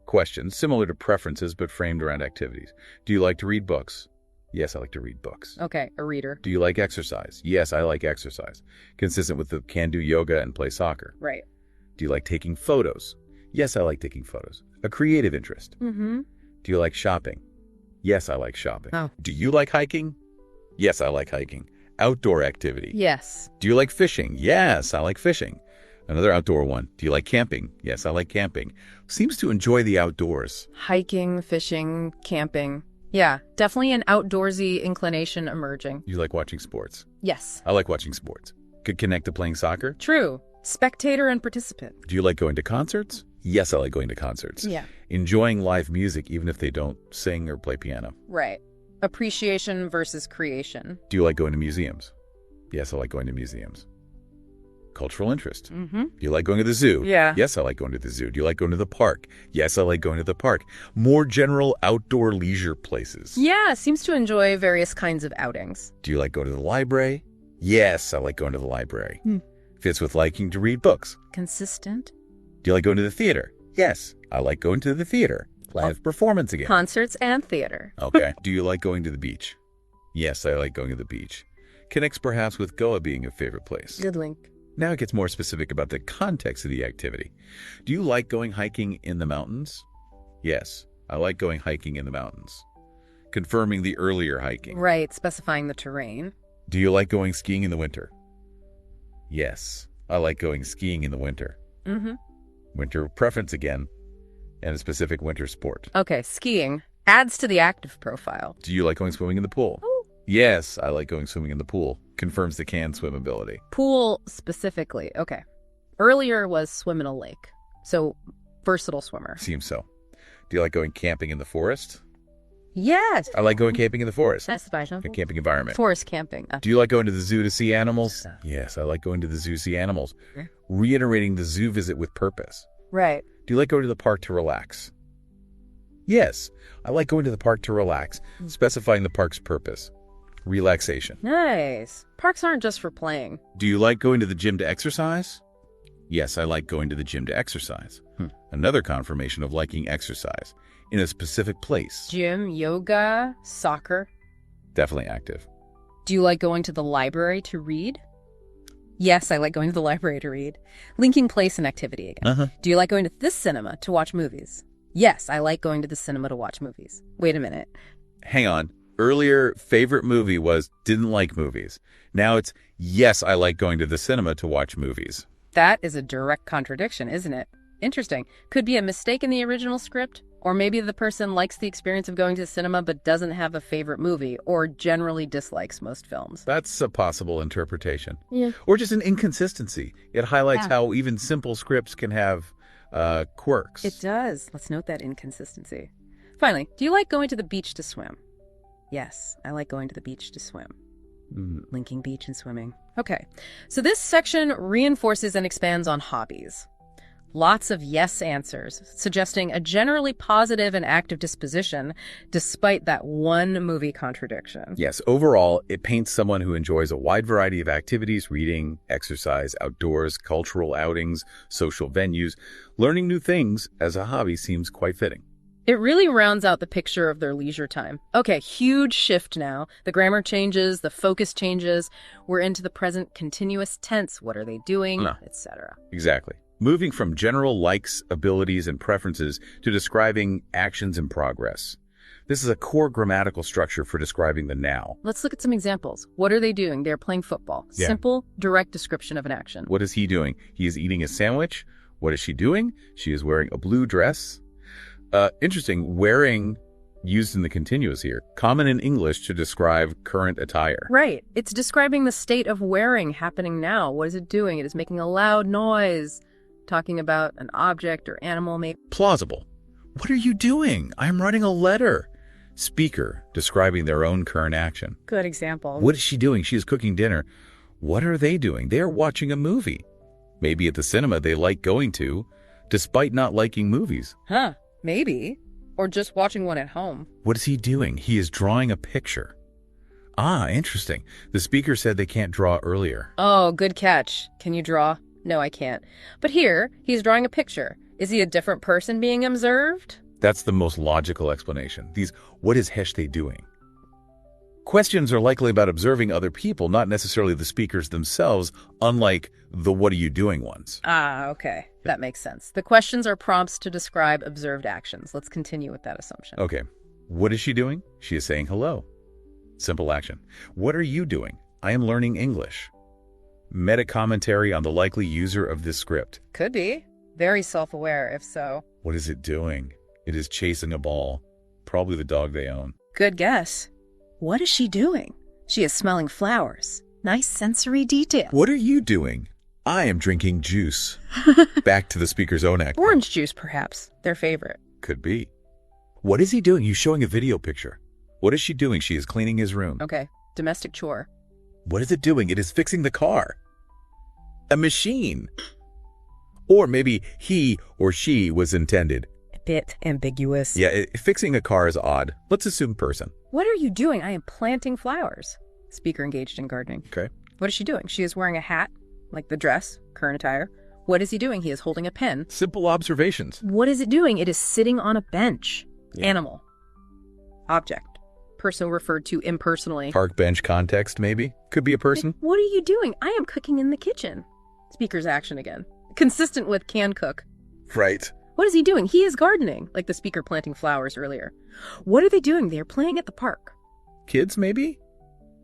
questions, similar to preferences, but framed around activities. Do you like to read books? Yes, I like to read books. Okay, a reader. Do you like exercise? Yes, I like exercise. Consistent with the can do yoga and play soccer. Right. Do you like taking photos? Yes, I like taking photos. A creative interest. Mm-hmm. Do you like shopping? Yes, I like shopping. Oh. Do you like hiking? Yes, I like hiking. Outdoor activity. Yes. Do you like fishing? Yes, I like fishing. Another outdoor one. Do you like camping? Yes, I like camping. Seems to enjoy the outdoors. Hiking, fishing, camping. Yeah, definitely an outdoorsy inclination emerging. You like watching sports? Yes. I like watching sports. Could connect to playing soccer? True. Spectator and participant. Do you like going to concerts? Yes, I like going to concerts. Yeah. Enjoying live music even if they don't sing or play piano. Right. Appreciation versus creation. Do you like going to museums? Yes, I like going to museums. Cultural interest. Mm-hmm. Do you like going to the zoo? Yeah. Yes, I like going to the zoo. Do you like going to the park? Yes, I like going to the park. More general outdoor leisure places. Yeah, seems to enjoy various kinds of outings. Do you like going to the library? Yes, I like going to the library. Hmm. Fits with liking to read books. Consistent. Do you like going to the theater? Yes, I like going to the theater. Live performance again. Concerts and theater. Okay. Do you like going to the beach? Yes, I like going to the beach. Connects perhaps with Goa being a favorite place. Good link. Now it gets more specific about the context of the activity. Do you like going hiking in the mountains? Yes, I like going hiking in the mountains. Confirming the earlier hiking. Right, specifying the terrain. Do you like going skiing in the winter? Yes, I like going skiing in the winter. Mm-hmm. Winter preference again, and a specific winter sport. Okay, skiing adds to the active profile. Do you like going swimming in the pool? Oh. Yes, I like going swimming in the pool. Confirms the can swim ability. Pool specifically. Okay. Earlier was swim in a lake. So, versatile swimmer. Seems so. Do you like going camping in the forest? Yes. I like going camping in the forest. That's special. A camping environment. Forest camping. Do you like going to the zoo to see animals? Yes, I like going to the zoo to see animals. Reiterating the zoo visit with purpose. Right. Do you like going to the park to relax? Yes, I like going to the park to relax, specifying the park's purpose. Relaxation. Nice. Parks aren't just for playing. Do you like going to the gym to exercise? Yes, I like going to the gym to exercise. Another confirmation of liking exercise in a specific place. Gym, yoga, soccer. Definitely active. Do you like going to the library to read? Yes, I like going to the library to read. Linking place and activity again. Do you like going to this cinema to watch movies? Yes, I like going to the cinema to watch movies. Wait a minute. Hang on. Earlier, favorite movie was didn't like movies. Now it's, yes, I like going to the cinema to watch movies. That is a direct contradiction, isn't it? Interesting. Could be a mistake in the original script, or maybe the person likes the experience of going to the cinema but doesn't have a favorite movie, or generally dislikes most films. That's a possible interpretation. Yeah. Or just an inconsistency. It highlights how even simple scripts can have quirks. It does. Let's note that inconsistency. Finally, do you like going to the beach to swim? Yes, I like going to the beach to swim. Linking beach and swimming. Okay, so this section reinforces and expands on hobbies. Lots of yes answers, suggesting a generally positive and active disposition, despite that one movie contradiction. Yes, overall, it paints someone who enjoys a wide variety of activities, reading, exercise, outdoors, cultural outings, social venues. Learning new things as a hobby seems quite fitting. It really rounds out the picture of their leisure time. Okay, huge shift now. The grammar changes, the focus changes. We're into the present continuous tense. What are they doing, etc. Exactly. Moving from general likes, abilities, and preferences to describing actions in progress. This is a core grammatical structure for describing the now. Let's look at some examples. What are they doing? They're playing football. Yeah. Simple, direct description of an action. What is he doing? He is eating a sandwich. What is she doing? She is wearing a blue dress. Interesting, wearing used in the continuous here. Common in English to describe current attire. Right. It's describing the state of wearing happening now. What is it doing? It is making a loud noise. Talking about an object or animal, maybe. Plausible. What are you doing? I'm writing a letter. Speaker, describing their own current action. Good example. What is she doing? She is cooking dinner. What are they doing? They are watching a movie. Maybe at the cinema they like going to, despite not liking movies. Maybe. Or just watching one at home. What is he doing? He is drawing a picture. Interesting. The speaker said they can't draw earlier. Oh, good catch. Can you draw? No, I can't. But here, he's drawing a picture. Is he a different person being observed? That's the most logical explanation. These, what is Heshte doing? Questions are likely about observing other people, not necessarily the speakers themselves, unlike the what are you doing ones. Okay. That makes sense. The questions are prompts to describe observed actions. Let's continue with that assumption. Okay. What is she doing? She is saying hello. Simple action. What are you doing? I am learning English. Meta commentary on the likely user of this script. Could be. Very self-aware, if so. What is it doing? It is chasing a ball. Probably the dog they own. Good guess. What is she doing? She is smelling flowers. Nice sensory detail. What are you doing? I am drinking juice. Back to the speaker's own act. Orange juice, perhaps. Their favorite. Could be. What is he doing? He's showing a video picture. What is she doing? She is cleaning his room. Okay. Domestic chore. What is it doing? It is fixing the car. A machine. Or maybe he or she was intended. A bit ambiguous. Yeah, fixing a car is odd. Let's assume person. What are you doing? I am planting flowers. Speaker engaged in gardening. Okay. What is she doing? She is wearing a hat, like the dress, current attire. What is he doing? He is holding a pen. Simple observations. What is it doing? It is sitting on a bench. Yeah. Animal. Object. Person referred to impersonally. Park bench context, maybe? Could be a person. What are you doing? I am cooking in the kitchen. Speaker's action again. Consistent with can cook. Right. What is he doing? He is gardening, like the speaker planting flowers earlier. What are they doing? They are playing at the park. Kids, maybe?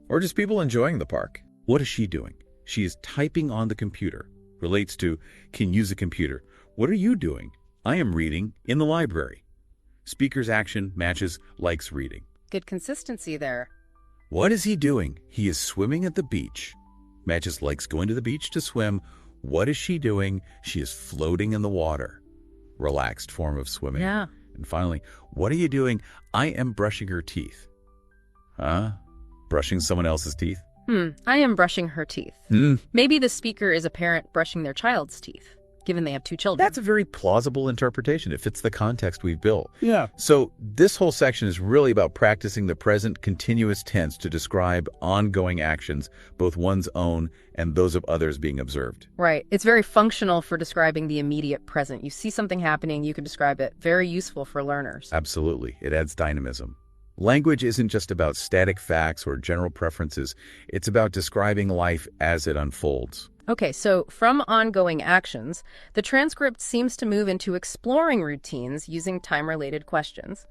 Or just people enjoying the park. What is she doing? She is typing on the computer. Relates to, can use a computer. What are you doing? I am reading in the library. Speaker's action matches likes reading. Good consistency there. What is he doing? He is swimming at the beach. Matches likes going to the beach to swim. What is she doing? She is floating in the water. Relaxed form of swimming. Yeah. And finally, what are you doing? I am brushing her teeth. Brushing someone else's teeth? I am brushing her teeth. Maybe the speaker is a parent brushing their child's teeth, given they have 2 children. That's a very plausible interpretation. It fits the context we've built. Yeah. So this whole section is really about practicing the present continuous tense to describe ongoing actions, both one's own and those of others being observed. Right. It's very functional for describing the immediate present. You see something happening, you can describe it. Very useful for learners. Absolutely. It adds dynamism. Language isn't just about static facts or general preferences. It's about describing life as it unfolds. Okay, so from ongoing actions, the transcript seems to move into exploring routines using time-related questions.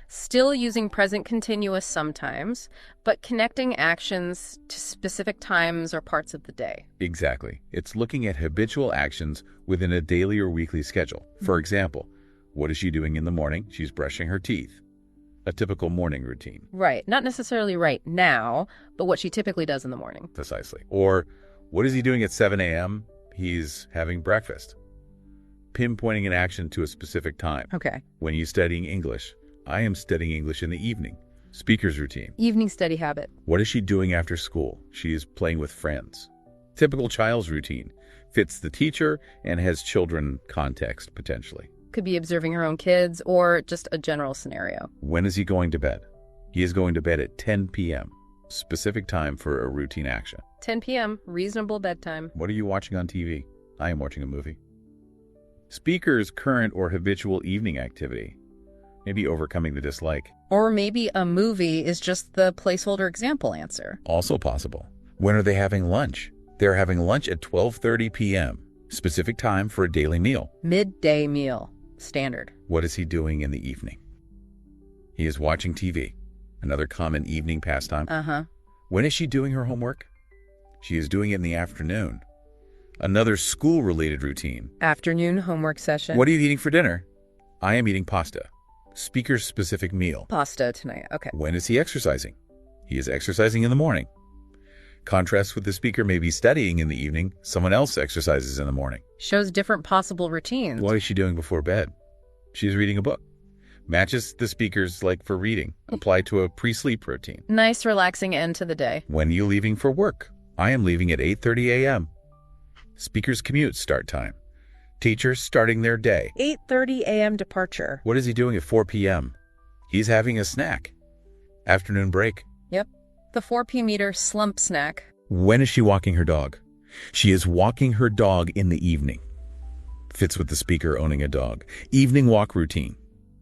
Still using present continuous sometimes, but connecting actions to specific times or parts of the day. Exactly. It's looking at habitual actions within a daily or weekly schedule. For example, what is she doing in the morning? She's brushing her teeth. A typical morning routine. Right. Not necessarily right now, but what she typically does in the morning. Precisely. Or what is he doing at 7 a.m.? He's having breakfast. Pinpointing an action to a specific time. Okay. When you're studying English, I am studying English in the evening. Speaker's routine. Evening study habit. What is she doing after school? She is playing with friends. Typical child's routine. Fits the teacher and has children context, potentially. Could be observing her own kids or just a general scenario. When is he going to bed? He is going to bed at 10 p.m. Specific time for a routine action. 10 p.m., reasonable bedtime. What are you watching on TV? I am watching a movie. Speaker's current or habitual evening activity. Maybe overcoming the dislike. Or maybe a movie is just the placeholder example answer. Also possible. When are they having lunch? They're having lunch at 12:30 p.m. Specific time for a daily meal. Midday meal. Standard. What is he doing in the evening? He is watching TV. Another common evening pastime. When is she doing her homework? She is doing it in the afternoon. Another school-related routine. Afternoon homework session. What are you eating for dinner? I am eating pasta. Speaker's specific meal. Pasta tonight. Okay. When is he exercising? He is exercising in the morning. Contrast with the speaker may be studying in the evening. Someone else exercises in the morning. Shows different possible routines. What is she doing before bed? She is reading a book. Matches the speaker's like for reading. Apply to a pre-sleep routine. Nice, relaxing end to the day. When are you leaving for work? I am leaving at 8:30 a.m. Speaker's commute start time. Teachers starting their day. 8:30 a.m. departure. What is he doing at 4 p.m.? He's having a snack. Afternoon break. Yep. The 4 meter slump snack. When is she walking her dog? She is walking her dog in the evening. Fits with the speaker owning a dog. Evening walk routine.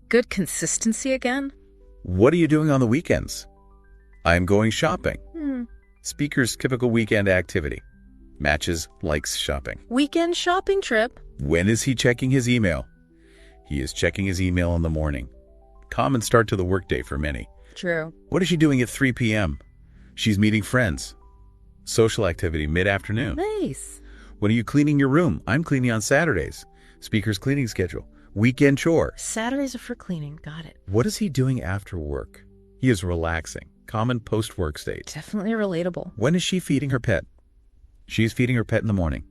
Good consistency again? What are you doing on the weekends? I'm going shopping. Speaker's typical weekend activity. Matches likes shopping. Weekend shopping trip. When is he checking his email? He is checking his email in the morning. Common start to the workday for many. True. What is she doing at 3 p.m.? She's meeting friends. Social activity mid-afternoon. Nice. When are you cleaning your room? I'm cleaning on Saturdays. Speaker's cleaning schedule. Weekend chore. Saturdays are for cleaning. Got it. What is he doing after work? He is relaxing. Common post-work state. Definitely relatable. When is she feeding her pet? She's feeding her pet in the morning.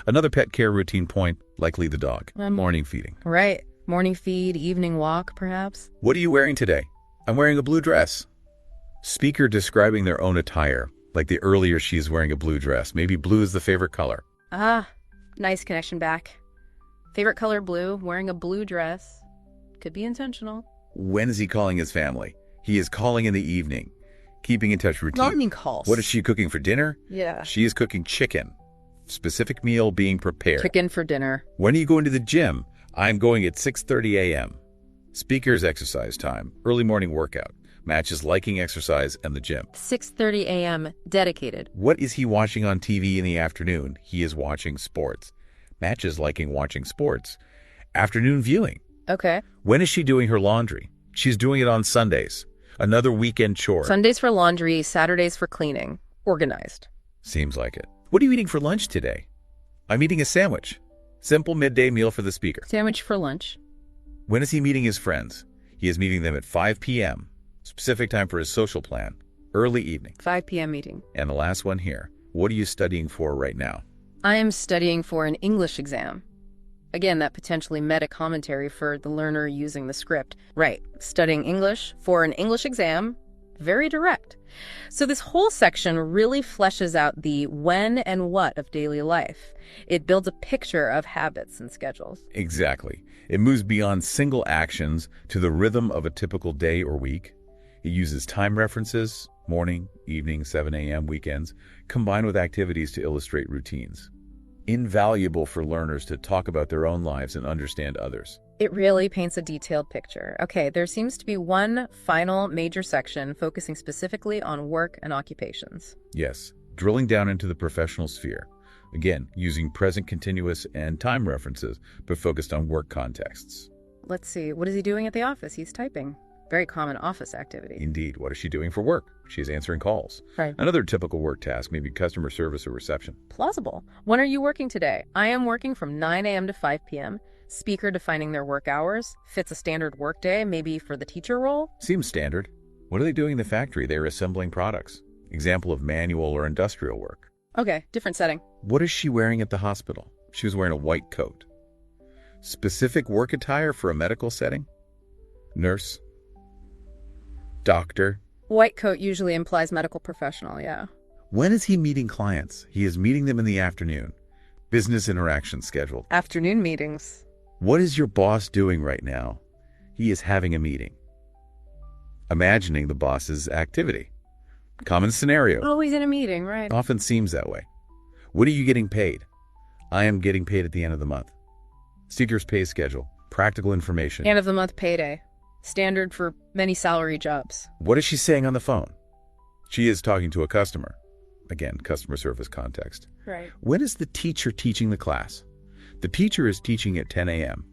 Another pet care routine point, likely the dog. Morning feeding. Right. Morning feed, evening walk, perhaps. What are you wearing today? I'm wearing a blue dress. Speaker describing their own attire. Like the earlier she's wearing a blue dress. Maybe blue is the favorite color. Ah, nice connection back. Favorite color blue, wearing a blue dress. Could be intentional. When is he calling his family? He is calling in the evening. Keeping in touch routine. Morning calls. What is she cooking for dinner? Yeah. She is cooking chicken. Specific meal being prepared. Chicken for dinner. When are you going to the gym? I'm going at 6:30 a.m. Speaker's exercise time. Early morning workout. Matches liking exercise and the gym. 6:30 a.m. dedicated. What is he watching on TV in the afternoon? He is watching sports. Matches liking watching sports. Afternoon viewing. Okay. When is she doing her laundry? She's doing it on Sundays. Another weekend chore. Sundays for laundry, Saturdays for cleaning. Organized. Seems like it. What are you eating for lunch today? I'm eating a sandwich. Simple midday meal for the speaker. Sandwich for lunch. When is he meeting his friends? He is meeting them at 5 p.m. Specific time for his social plan. Early evening. 5 p.m. meeting. And the last one here. What are you studying for right now? I am studying for an English exam. Again, that potentially meta commentary for the learner using the script. Right. Studying English for an English exam. Very direct. So this whole section really fleshes out the when and what of daily life. It builds a picture of habits and schedules. Exactly. It moves beyond single actions to the rhythm of a typical day or week. It uses time references, morning, evening, 7 a.m., weekends, combined with activities to illustrate routines. Invaluable for learners to talk about their own lives and understand others. It really paints a detailed picture. Okay, there seems to be one final major section focusing specifically on work and occupations. Yes, drilling down into the professional sphere. Again, using present continuous and time references, but focused on work contexts. Let's see. What is he doing at the office? He's typing. Very common office activity. Indeed. What is she doing for work? She is answering calls. Right. Another typical work task may be customer service or reception. Plausible. When are you working today? I am working from 9 a.m. to 5 p.m. Speaker defining their work hours. Fits a standard workday, maybe for the teacher role. Seems standard. What are they doing in the factory? They're assembling products. Example of manual or industrial work. Okay, different setting. What is she wearing at the hospital? She was wearing a white coat. Specific work attire for a medical setting? Nurse? Doctor? White coat usually implies medical professional, yeah. When is he meeting clients? He is meeting them in the afternoon. Business interaction scheduled. Afternoon meetings. What is your boss doing right now? He is having a meeting. Imagining the boss's activity. Common scenario. Always in a meeting, right? Often seems that way. What are you getting paid? I am getting paid at the end of the month. Seeker's pay schedule. Practical information. End of the month payday. Standard for many salary jobs. What is she saying on the phone? She is talking to a customer. Again, customer service context. Right. When is the teacher teaching the class? The teacher is teaching at 10 a.m.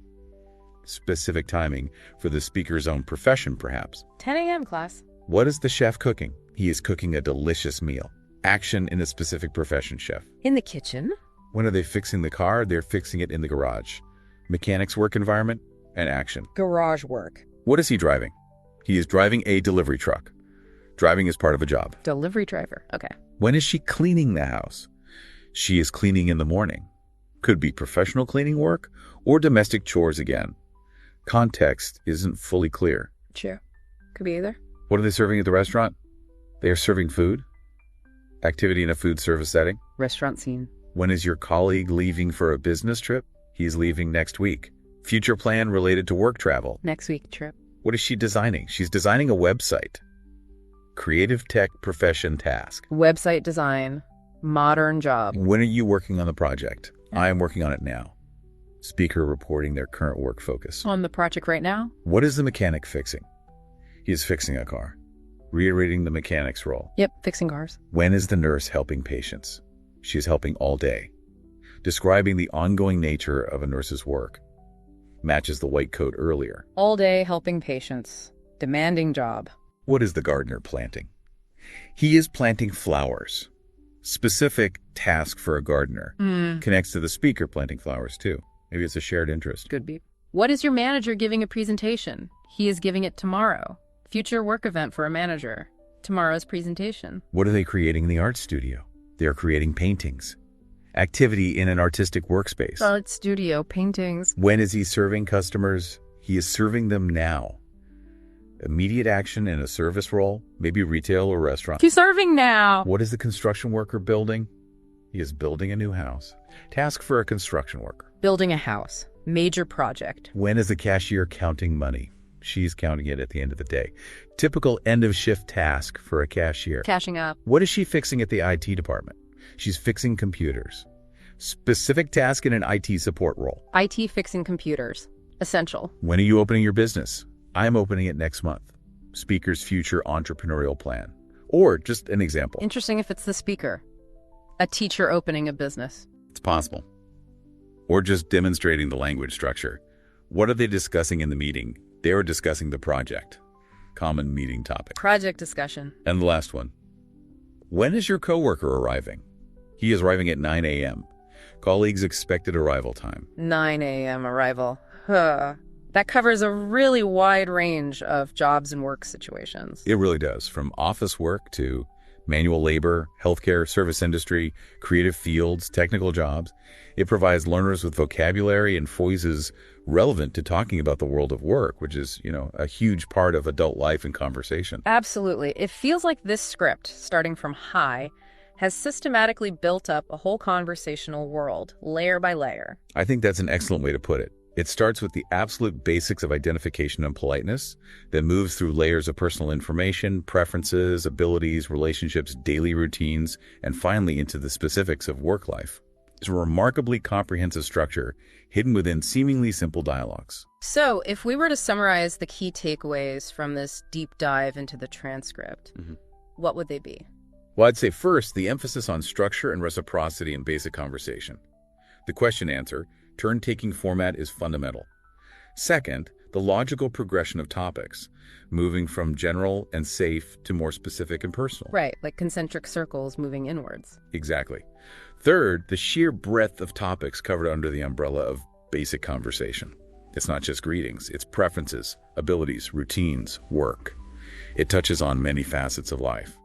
Specific timing for the speaker's own profession, perhaps. 10 a.m. class. What is the chef cooking? He is cooking a delicious meal. Action in a specific profession, chef. In the kitchen. When are they fixing the car? They're fixing it in the garage. Mechanics work environment and action. Garage work. What is he driving? He is driving a delivery truck. Driving is part of a job. Delivery driver. Okay. When is she cleaning the house? She is cleaning in the morning. Could be professional cleaning work or domestic chores again. Context isn't fully clear. Sure. Could be either. What are they serving at the restaurant? They are serving food. Activity in a food service setting. Restaurant scene. When is your colleague leaving for a business trip? He's leaving next week. Future plan related to work travel. Next week trip. What is she designing? She's designing a website. Creative tech profession task. Website design. Modern job. When are you working on the project? I am working on it now. Speaker reporting their current work focus. On the project right now? What is the mechanic fixing? He is fixing a car. Reiterating the mechanic's role. Yep, fixing cars. When is the nurse helping patients? She is helping all day. Describing the ongoing nature of a nurse's work. Matches the white coat earlier. All day helping patients. Demanding job. What is the gardener planting? He is planting flowers. Specific task for a gardener. Connects to the speaker planting flowers too. Maybe it's a shared interest. Could be. What is your manager giving a presentation? He is giving it tomorrow. Future work event for a manager. Tomorrow's presentation. What are they creating in the art studio? They are creating paintings. Activity in an artistic workspace. Art studio, paintings. When is he serving customers? He is serving them now. Immediate action in a service role, maybe retail or restaurant. He's serving now. What is the construction worker building? He is building a new house. Task for a construction worker. Building a house. Major project. When is the cashier counting money? She's counting it at the end of the day. Typical end-of-shift task for a cashier. Cashing up. What is she fixing at the IT department? She's fixing computers. Specific task in an IT support role. IT fixing computers. Essential. When are you opening your business? I'm opening it next month. Speaker's future entrepreneurial plan. Or just an example. Interesting if it's the speaker. A teacher opening a business. It's possible. Or just demonstrating the language structure. What are they discussing in the meeting? They are discussing the project. Common meeting topic. Project discussion. And the last one. When is your coworker arriving? He is arriving at 9 a.m. Colleagues' expected arrival time. 9 a.m. arrival. That covers a really wide range of jobs and work situations. It really does. From office work to manual labor, healthcare, service industry, creative fields, technical jobs. It provides learners with vocabulary and phrases relevant to talking about the world of work, which is, a huge part of adult life and conversation. Absolutely. It feels like this script, starting from high, has systematically built up a whole conversational world, layer by layer. I think that's an excellent way to put it. It starts with the absolute basics of identification and politeness, then moves through layers of personal information, preferences, abilities, relationships, daily routines, and finally into the specifics of work life. It's a remarkably comprehensive structure hidden within seemingly simple dialogues. So, if we were to summarize the key takeaways from this deep dive into the transcript, what would they be? Well, I'd say first, the emphasis on structure and reciprocity in basic conversation. The question-answer, turn-taking format is fundamental. Second, the logical progression of topics, moving from general and safe to more specific and personal. Right, like concentric circles moving inwards. Exactly. Third, the sheer breadth of topics covered under the umbrella of basic conversation. It's not just greetings, it's preferences, abilities, routines, work. It touches on many facets of life.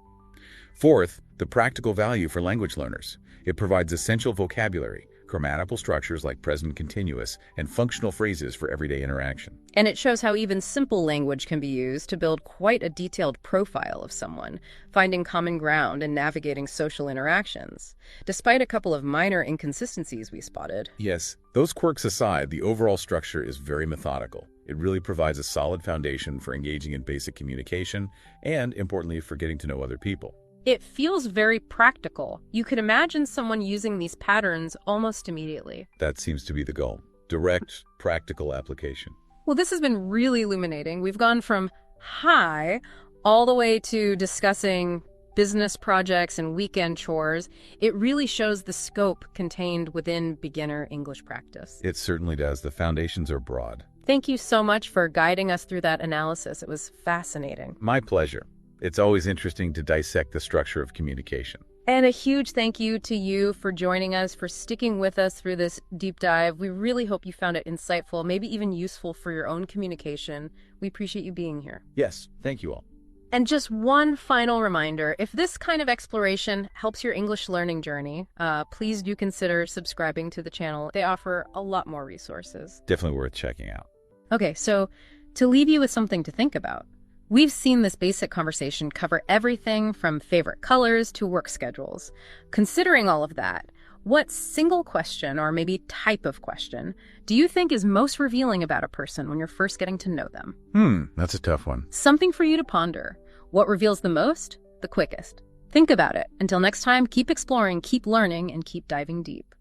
Fourth, the practical value for language learners. It provides essential vocabulary, grammatical structures like present continuous, and functional phrases for everyday interaction. And it shows how even simple language can be used to build quite a detailed profile of someone, finding common ground and navigating social interactions. Despite a couple of minor inconsistencies we spotted. Yes, those quirks aside, the overall structure is very methodical. It really provides a solid foundation for engaging in basic communication and, importantly, for getting to know other people. It feels very practical. You could imagine someone using these patterns almost immediately. That seems to be the goal. Direct, practical application. Well, this has been really illuminating. We've gone from hi all the way to discussing business projects and weekend chores. It really shows the scope contained within beginner English practice. It certainly does. The foundations are broad. Thank you so much for guiding us through that analysis. It was fascinating. My pleasure. It's always interesting to dissect the structure of communication. And a huge thank you to you for joining us, for sticking with us through this deep dive. We really hope you found it insightful, maybe even useful for your own communication. We appreciate you being here. Yes, thank you all. And just one final reminder, if this kind of exploration helps your English learning journey, please do consider subscribing to the channel. They offer a lot more resources. Definitely worth checking out. Okay, so to leave you with something to think about, we've seen this basic conversation cover everything from favorite colors to work schedules. Considering all of that, what single question or maybe type of question do you think is most revealing about a person when you're first getting to know them? That's a tough one. Something for you to ponder. What reveals the most? The quickest. Think about it. Until next time, keep exploring, keep learning, and keep diving deep.